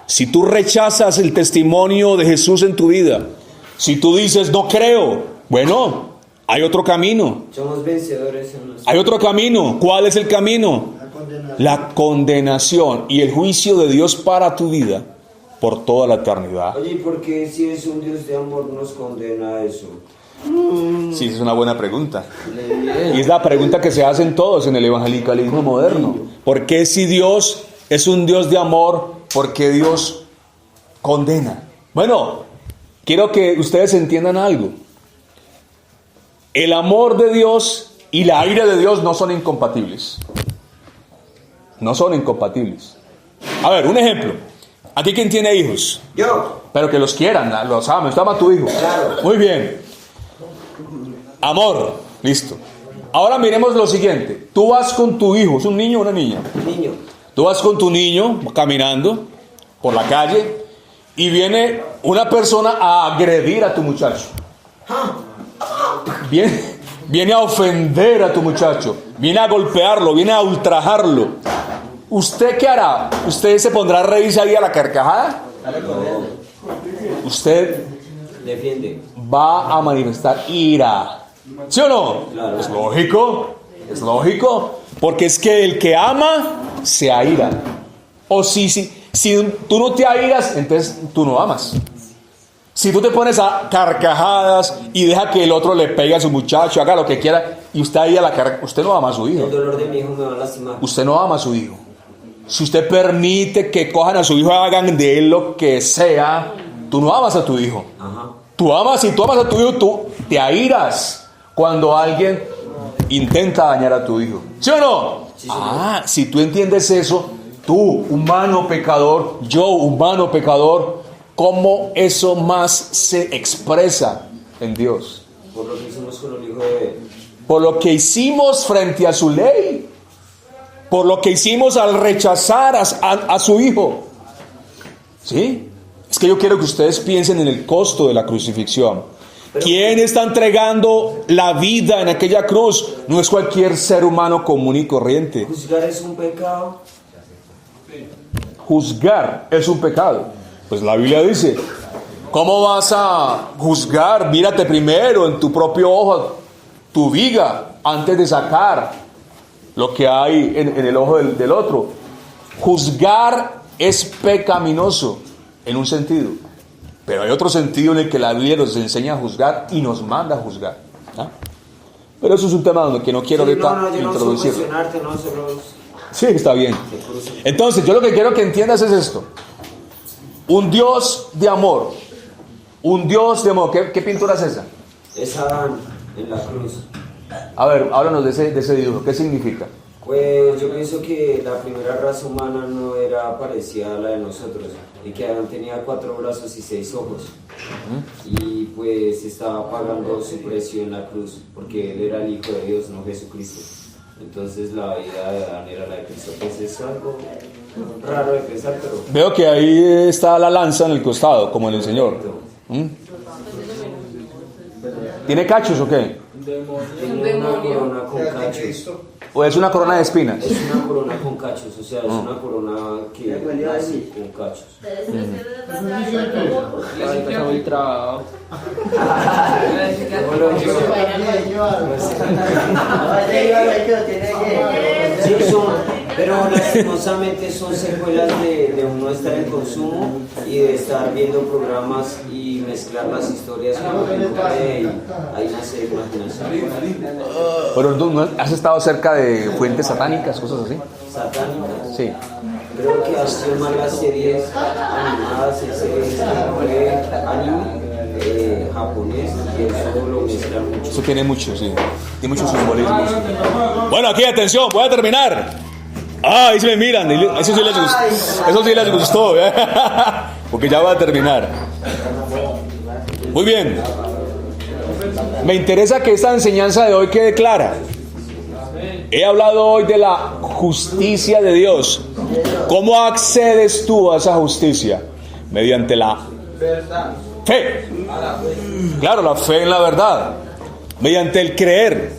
Si tú rechazas el testimonio de Jesús en tu vida, si tú dices no creo, bueno, hay otro camino. Somos vencedores en nuestro... Hay otro camino. ¿Cuál es el camino? La condenación y el juicio de Dios para tu vida por toda la eternidad. Oye, ¿y por qué si es un Dios de amor nos condena a eso? Sí, es una buena pregunta. Y es la pregunta que se hacen todos en el evangelicalismo moderno. ¿Por qué si Dios es un Dios de amor, por qué Dios condena? Bueno, quiero que ustedes entiendan algo. El amor de Dios y la ira de Dios no son incompatibles. No son incompatibles. A ver, un ejemplo. ¿Aquí quién tiene hijos? Yo. Pero que los quieran, los ames. Usted ama a tu hijo. Claro. Muy bien. Amor. Listo. Ahora miremos lo siguiente. Tú vas con tu hijo. ¿Es un niño o una niña? Niño. Tú vas con tu niño caminando por la calle y viene una persona a agredir a tu muchacho. Viene a ofender a tu muchacho. Viene a golpearlo, viene a ultrajarlo. ¿Usted qué hará? ¿Usted se pondrá a reírse ahí a la carcajada? Usted Defiende. va a manifestar ira. ¿Sí o no? Claro. Es lógico. Es lógico. Porque es que el que ama se aira. O si tú no te airas, entonces tú no amas. Si tú te pones a carcajadas y deja que el otro le pegue a su muchacho, haga lo que quiera, y usted ahí a la carcajada, usted no ama a su hijo. El dolor de mi hijo me va a lastimar. Usted no ama a su hijo. Si usted permite que cojan a su hijo y hagan de él lo que sea, tú no amas a tu hijo. Ajá. Si tú amas a tu hijo, tú te airas cuando alguien intenta dañar a tu hijo. ¿Sí o no? Sí, si tú entiendes eso, tú, humano pecador, yo, humano pecador, ¿cómo eso más se expresa en Dios? Por lo que hicimos con el hijo de... Por lo que hicimos frente a su ley. Por lo que hicimos al rechazar a su hijo. ¿Sí? Es que yo quiero que ustedes piensen en el costo de la crucifixión. ¿Quién está entregando la vida en aquella cruz? No es cualquier ser humano común y corriente. ¿Juzgar es un pecado? Juzgar es un pecado. Pues la Biblia dice, ¿cómo vas a juzgar? Mírate primero en tu propio ojo, tu viga, antes de sacar lo que hay en el ojo del otro. Juzgar es pecaminoso en un sentido, Pero hay otro sentido en el que la Biblia nos enseña a juzgar y nos manda a juzgar. ¿Ah? Pero eso es un tema donde que no quiero ahorita yo no introducir. no solo... Sí, está bien. Entonces, yo lo que quiero que entiendas es esto. Un Dios de amor. Un Dios de amor. ¿Qué pintura es esa? Es Adán en la cruz. A ver, háblanos de ese dibujo. ¿Qué significa? Pues yo pienso que la primera raza humana no era parecida a la de nosotros, y que Adán tenía 4 brazos y 6 ojos, y pues estaba pagando su precio en la cruz, porque él era el Hijo de Dios, no Jesucristo. Entonces la vida de Adán era la de Cristo. Pues es algo raro de pensar, pero... Veo que ahí está la lanza en el costado, como en el Señor. ¿Tiene cachos o qué? Tiene una corona con cachos. ¿O es una corona de espinas? Es una corona con cachos, o sea, es una corona que nace con cachos. Sí, pero lastimosamente son secuelas de uno estar en consumo y de estar viendo programas y mezclar las historias con lo que no cree, y ahí nace imaginación. Pero ¿tú no has estado cerca de fuentes satánicas, cosas así? ¿Satánicas? Sí. Creo que han sido más las series animadas, series anime, japonés, y eso lo mezclan mucho. Eso tiene mucho, sí. Tiene muchos simbolismos. Bueno, aquí, atención, voy a terminar. Ahí se me miran. Eso sí les gustó. Porque ya voy a terminar. Muy bien. Me interesa que esta enseñanza de hoy quede clara. He hablado hoy de la justicia de Dios. ¿Cómo accedes tú a esa justicia? Mediante la fe. Claro, la fe en la verdad. Mediante el creer.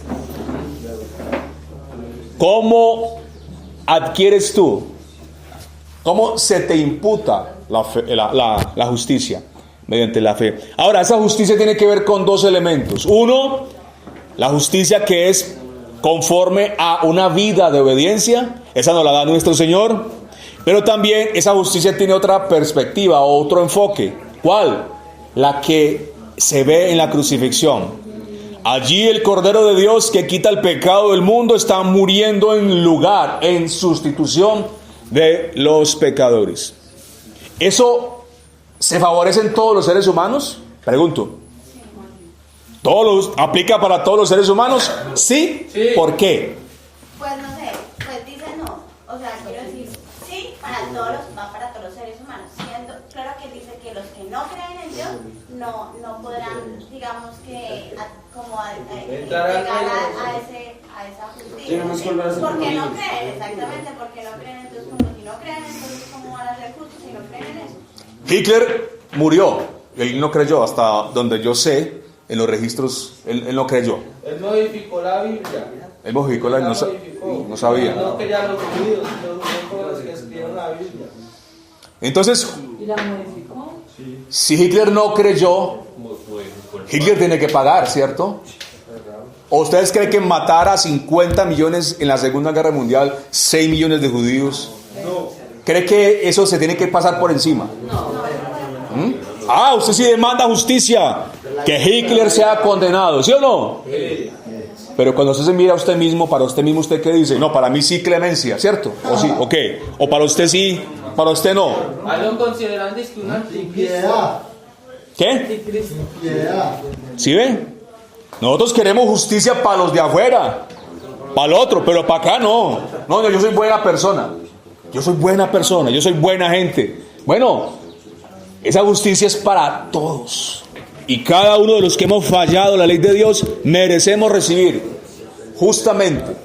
¿Cómo adquieres tú? ¿Cómo se te imputa la justicia? Mediante la fe. Ahora, esa justicia tiene que ver con 2 elementos. Uno, la justicia que es conforme a una vida de obediencia. Esa nos la da nuestro Señor. Pero también esa justicia tiene otra perspectiva, otro enfoque. ¿Cuál? La que se ve en la crucifixión. Allí el Cordero de Dios que quita el pecado del mundo está muriendo en sustitución de los pecadores. ¿Eso se favorece en todos los seres humanos? Pregunto. ¿Aplica para todos los seres humanos? ¿Sí? ¿Por qué? Pues no sé, pues dice no. O sea, quiero decir, sí, va para todos los seres humanos. Siendo claro que dice que los que no creen en Dios no podrán, digamos que, llegar a esa justicia. Porque no creen, exactamente, porque no creen. Entonces, como si no creen, entonces ¿cómo van a ser justos si no creen en eso? Hitler murió. Él no creyó, hasta donde yo sé, en los registros, él no creyó. Él modificó la Biblia. Él modificó la Biblia, no sabía. No quería los judíos, los que escribieron la Biblia. Entonces, ¿Y la modificó? si Hitler no creyó, Hitler tiene que pagar, ¿cierto? ¿O ustedes creen que matar a 50 millones en la Segunda Guerra Mundial, 6 millones de judíos? ¿Cree que eso se tiene que pasar por encima? Ah, usted sí demanda justicia, que Hitler sea condenado, ¿sí o no? Pero cuando usted se mira a usted mismo, para usted mismo, ¿usted qué dice? No, para mí sí clemencia, ¿cierto? ¿O sí? ¿O qué? ¿O para usted sí? ¿Para usted no? Algo consideran que un anticristo. ¿Qué? ¿Sí ve? Nosotros queremos justicia para los de afuera, para el otro, pero para acá no. No, yo soy buena persona. Yo soy buena gente. Bueno, esa justicia es para todos. Y cada uno de los que hemos fallado la ley de Dios merecemos recibir justamente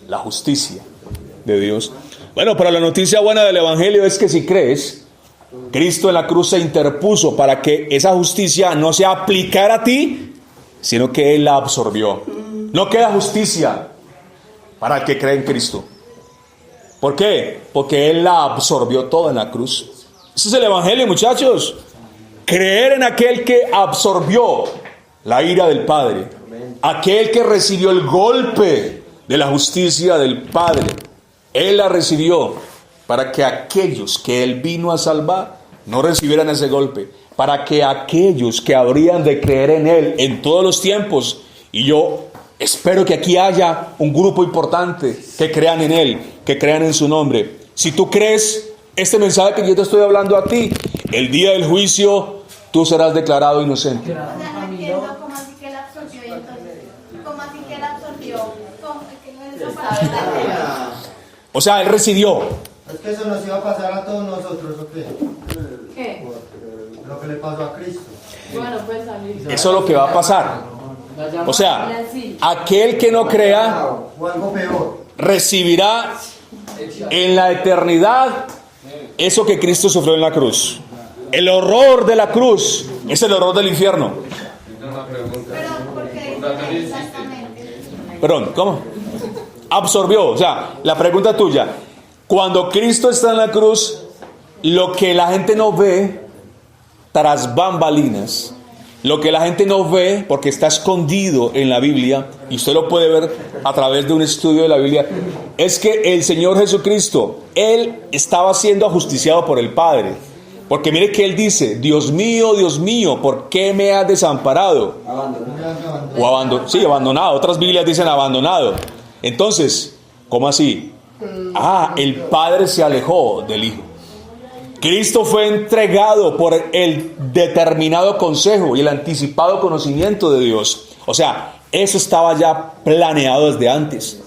la justicia de Dios. Bueno, pero la noticia buena del Evangelio es que si crees, Cristo en la cruz se interpuso para que esa justicia no se aplicara a ti, sino que Él la absorbió. No queda justicia para el que cree en Cristo. ¿Por qué? Porque Él la absorbió toda en la cruz. Ese es el Evangelio, muchachos. Creer en aquel que absorbió la ira del Padre, aquel que recibió el golpe de la justicia del Padre. Él la recibió para que aquellos que Él vino a salvar no recibieran ese golpe. para que aquellos que habrían de creer en Él en todos los tiempos, y yo espero que aquí haya un grupo importante que crean en Él, que crean en su nombre. Si tú crees este mensaje que yo te estoy hablando a ti, el día del juicio tú serás declarado inocente. O sea, no entiendo cómo así que él absorbió y entonces, cómo así que él absorbió, cómo que no es esa palabra. O sea, Él recibió. Es que eso nos iba a pasar a todos nosotros, ¿o qué? ¿Qué? Lo que le pasó a Cristo. Bueno, pues salir. Eso es lo que va a pasar. O sea, aquel que no crea O algo peor. recibirá en la eternidad eso que Cristo sufrió en la cruz. El horror de la cruz es el horror del infierno. Pero, ¿por qué dice exactamente? Perdón, ¿cómo? Absorbió. O sea, la pregunta tuya. Cuando Cristo está en la cruz, lo que la gente no ve tras bambalinas, lo que la gente no ve porque está escondido en la Biblia, y usted lo puede ver a través de un estudio de la Biblia, es que el Señor Jesucristo, Él estaba siendo ajusticiado por el Padre. Porque mire que Él dice: Dios mío, ¿por qué me has desamparado? O abandonado. Sí, abandonado. Otras Biblias dicen abandonado. Entonces, ¿cómo así? El Padre se alejó del Hijo. Cristo fue entregado por el determinado consejo y el anticipado conocimiento de Dios. O sea, eso estaba ya planeado desde antes.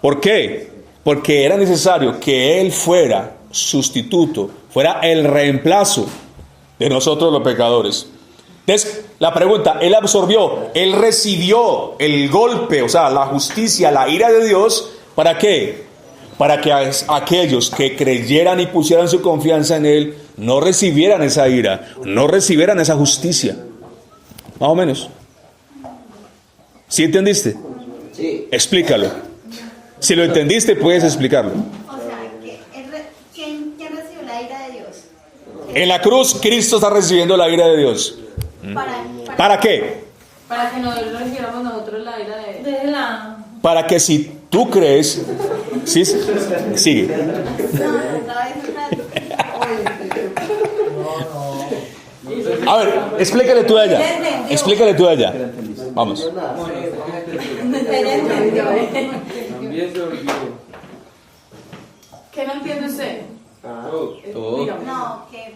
¿Por qué? Porque era necesario que Él fuera sustituto, fuera el reemplazo de nosotros los pecadores. Entonces, la pregunta, Él absorbió, Él recibió el golpe, o sea, la justicia, la ira de Dios. ¿Para qué? Para que aquellos que creyeran y pusieran su confianza en Él no recibieran esa ira, no recibieran esa justicia. Más o menos. ¿Sí entendiste? Sí. Explícalo. Si lo entendiste, puedes explicarlo. O sea, ¿quién recibió la ira de Dios? En la cruz, Cristo está recibiendo la ira de Dios. ¿Para qué? Para que no recibiéramos nosotros la ira de la... Para que si tú crees... ¿Sí? Sigue. A ver, explícale tú a ella. Explícale tú a ella. Vamos. ¿Qué no entiende usted? Dígame. No, que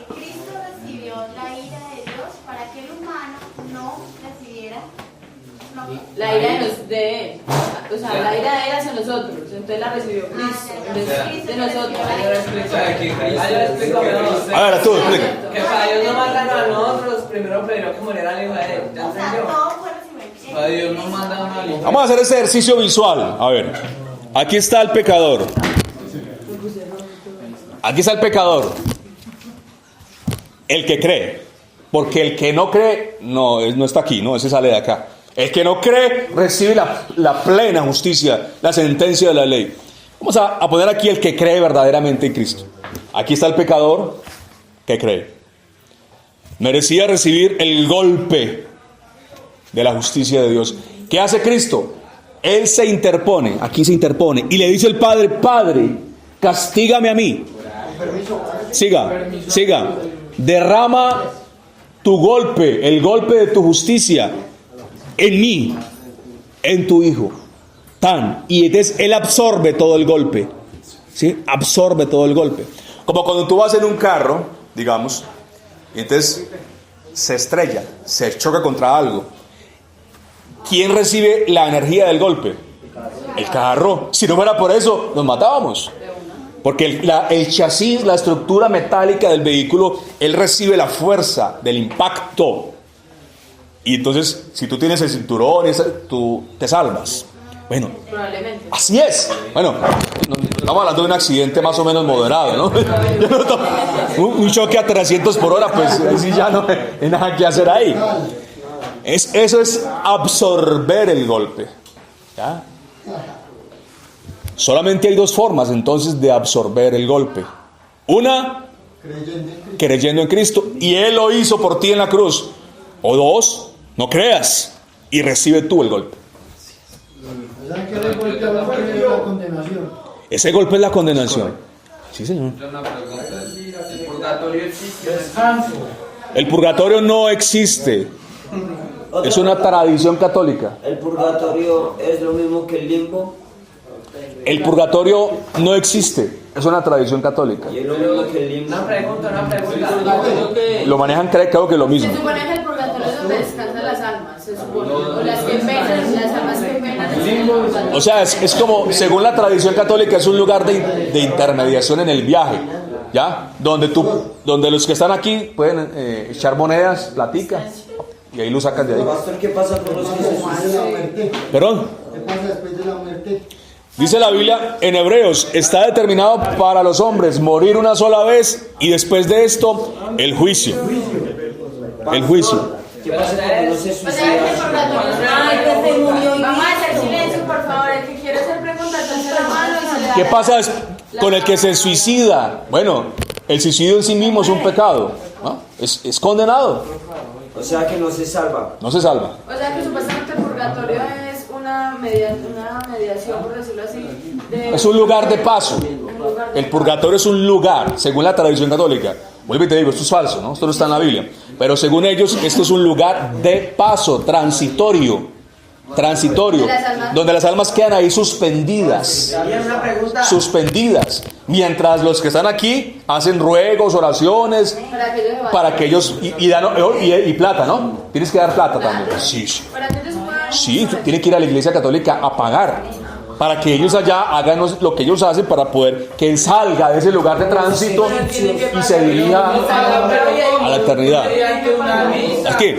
Cristo recibió la ira de Dios para que el humano no recibiera la ira de él. O sea, la ira de él hacia nosotros. Entonces la recibió Cristo de nosotros. A ver, tú explica. Que para Dios no mandan a nosotros, primero prefirió que muriera el hijo de él. O sea, todo fue recibido. Para Dios no mandan a nadie. Vamos a hacer ese ejercicio visual. A ver, aquí está el pecador. Aquí está el pecador. El que cree. Porque el que no cree, no está aquí, no, ese sale de acá. El que no cree recibe la plena justicia, la sentencia de la ley. Vamos a poner aquí el que cree verdaderamente en Cristo. Aquí está el pecador que cree. Merecía recibir el golpe de la justicia de Dios. ¿Qué hace Cristo? Él se interpone, aquí se interpone, y le dice al Padre: Padre, castígame a mí. Siga. Derrama tu golpe, el golpe de tu justicia en mí, en tu Hijo. Y entonces Él absorbe todo el golpe. ¿Sí? Absorbe todo el golpe. Como cuando tú vas en un carro, digamos, y entonces se estrella, se choca contra algo. ¿Quién recibe la energía del golpe? El carro. Si no fuera por eso, nos matábamos. Porque el chasis, la estructura metálica del vehículo, él recibe la fuerza del impacto. Y entonces, si tú tienes el cinturón, tú te salvas. Bueno, probablemente. Así es. Bueno, estamos hablando de un accidente más o menos moderado, ¿no? Un choque a 300 por hora, pues así ya no hay nada que hacer ahí. Eso es absorber el golpe. ¿Ya? Solamente hay dos formas entonces de absorber el golpe. Una, creyendo en Cristo, y Él lo hizo por ti en la cruz. O dos, no creas y recibe tú el golpe. La condenación. Ese golpe es la condenación. Sí, señor. Una pregunta. ¿Y por purgatorio existe. Descanso. El purgatorio no existe. Es una tradición católica. ¿El purgatorio es lo mismo que el limbo? El purgatorio no existe. Es una tradición católica. ¿Y es lo mismo que el limbo? Una pregunta. Lo manejan, creo que lo mismo. Se supone que el purgatorio es donde descansan las almas, se supone. O las que penan, las almas que penan. O sea, es como, según la tradición católica, es un lugar de intermediación en el viaje, ¿ya? Donde los que están aquí pueden echar monedas, platica, y ahí lo sacan de ahí. Pastor, ¿qué pasa con los que se suicidan? ¿Perdón? ¿Qué pasa después de la muerte? Dice la Biblia en Hebreos, está determinado para los hombres morir una sola vez y después de esto el juicio. El juicio. ¿Qué pasa cuando no se O sea, que el suicida? purgatorio es ay, que se murió. Vamos a hacer silencio, por favor. El que quiere hacer preguntas, alce la mano y se le da. ¿Qué pasa con el que se suicida? Bueno, el suicidio en sí mismo es un pecado, ¿no? Es condenado, O sea que no se salva. no se salva. O sea, que supuestamente el purgatorio es una mediación, por decirlo así. Es un lugar de paso. El purgatorio es un lugar, según la tradición católica. Vuelvo y te digo, esto es falso, ¿no? Esto no está en la Biblia. Pero según ellos, esto es un lugar de paso, transitorio, donde las almas quedan ahí suspendidas, mientras los que están aquí hacen ruegos, oraciones, para que ellos, y plata, ¿no? Tienes que dar plata también. Sí, tienes que ir a la iglesia católica a pagar, para que ellos allá hagan lo que ellos hacen para poder que él salga de ese lugar de tránsito y se dirija a la eternidad. Aquí.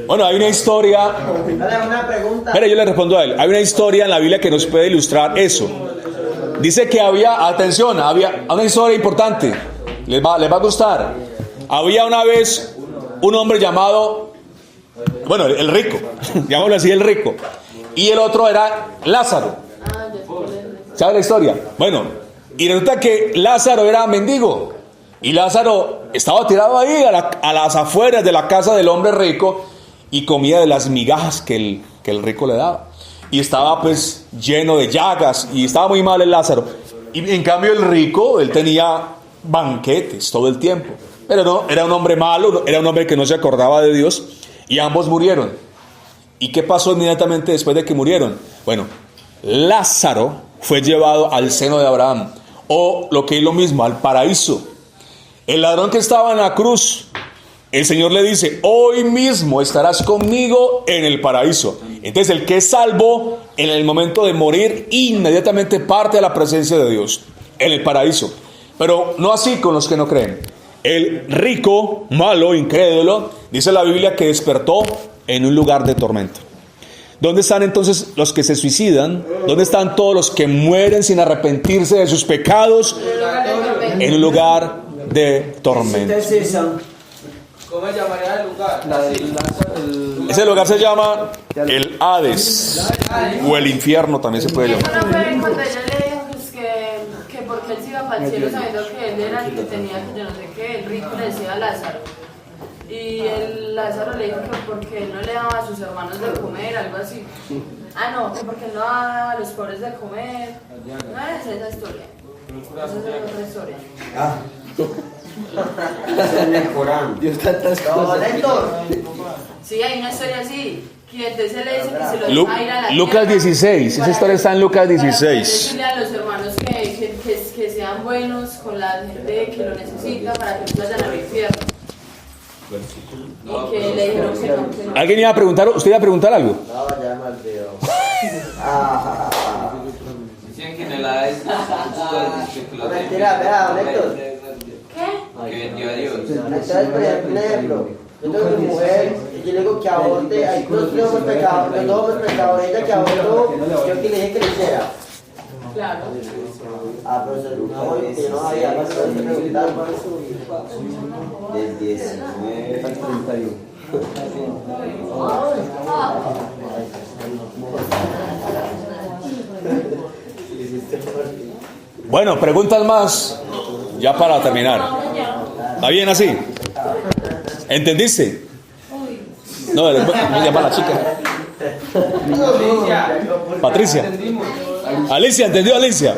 Bueno, hay una historia. Espera, yo le respondo a él. Hay una historia en la Biblia que nos puede ilustrar eso. Dice que había una historia importante. Les va a gustar. Había una vez un hombre llamado, bueno, el rico, llamémoslo así, el rico, y el otro era Lázaro. ¿Sabe la historia? Bueno, y resulta que Lázaro era mendigo, y Lázaro estaba tirado ahí a las afueras de la casa del hombre rico y comía de las migajas que el rico le daba, y estaba pues lleno de llagas y estaba muy mal el Lázaro. Y en cambio el rico, él tenía banquetes todo el tiempo. Pero no, era un hombre malo, era un hombre que no se acordaba de Dios, y ambos murieron. ¿Y qué pasó inmediatamente después de que murieron? Bueno, Lázaro fue llevado al seno de Abraham, o lo que es lo mismo, al paraíso. El ladrón que estaba en la cruz, el Señor le dice, hoy mismo estarás conmigo en el paraíso. Entonces el que es salvo en el momento de morir, inmediatamente parte a la presencia de Dios, en el paraíso. Pero no así con los que no creen. El rico, malo, incrédulo, dice la Biblia que despertó en un lugar de tormento. ¿Dónde están entonces los que se suicidan? ¿Dónde están todos los que mueren sin arrepentirse de sus pecados? En un lugar de tormento. ¿Cómo se llamaría el lugar? Ese lugar se llama el Hades, o el infierno también se puede llamar. Eso no fue cuando ella le dijo que porque él se iba para el cielo sabiendo que él era el que tenía que yo no sé qué, el rico le decía a Lázaro. Y el Lázaro le dijo que porque él no le daba a sus hermanos de comer, algo así. Ah, no, que porque él no daba a los pobres de comer. No era esa historia. Esa es otra historia. En el Corán. Sí, hay una historia así. Que entonces le dice que se lo deja ir a la Lucas 16, esa historia está en Lucas 16. Decirle a los hermanos que sean buenos con la gente que lo necesita para que no vayan al infierno. Y que le dijeron que no. ¿Alguien iba a preguntar? ¿Usted iba a preguntar algo? Dicen que en el Hades Mentira, vea, Héctor. ¿Qué? que vendió a Dios. Entonces, por ejemplo, yo tengo mi mujer y yo le digo que aborte, ahí todos tenemos pecado, los dos hemos pecado, ella que abortó, yo que le dije que le hiciera. Claro. Pero se no, que no había más que preguntar. Del 19 al 31. Bueno, preguntas más, ya para terminar. ¿Está bien así? ¿Entendiste? No, voy a llamar a la chica. Patricia. Alicia, ¿entendió Alicia?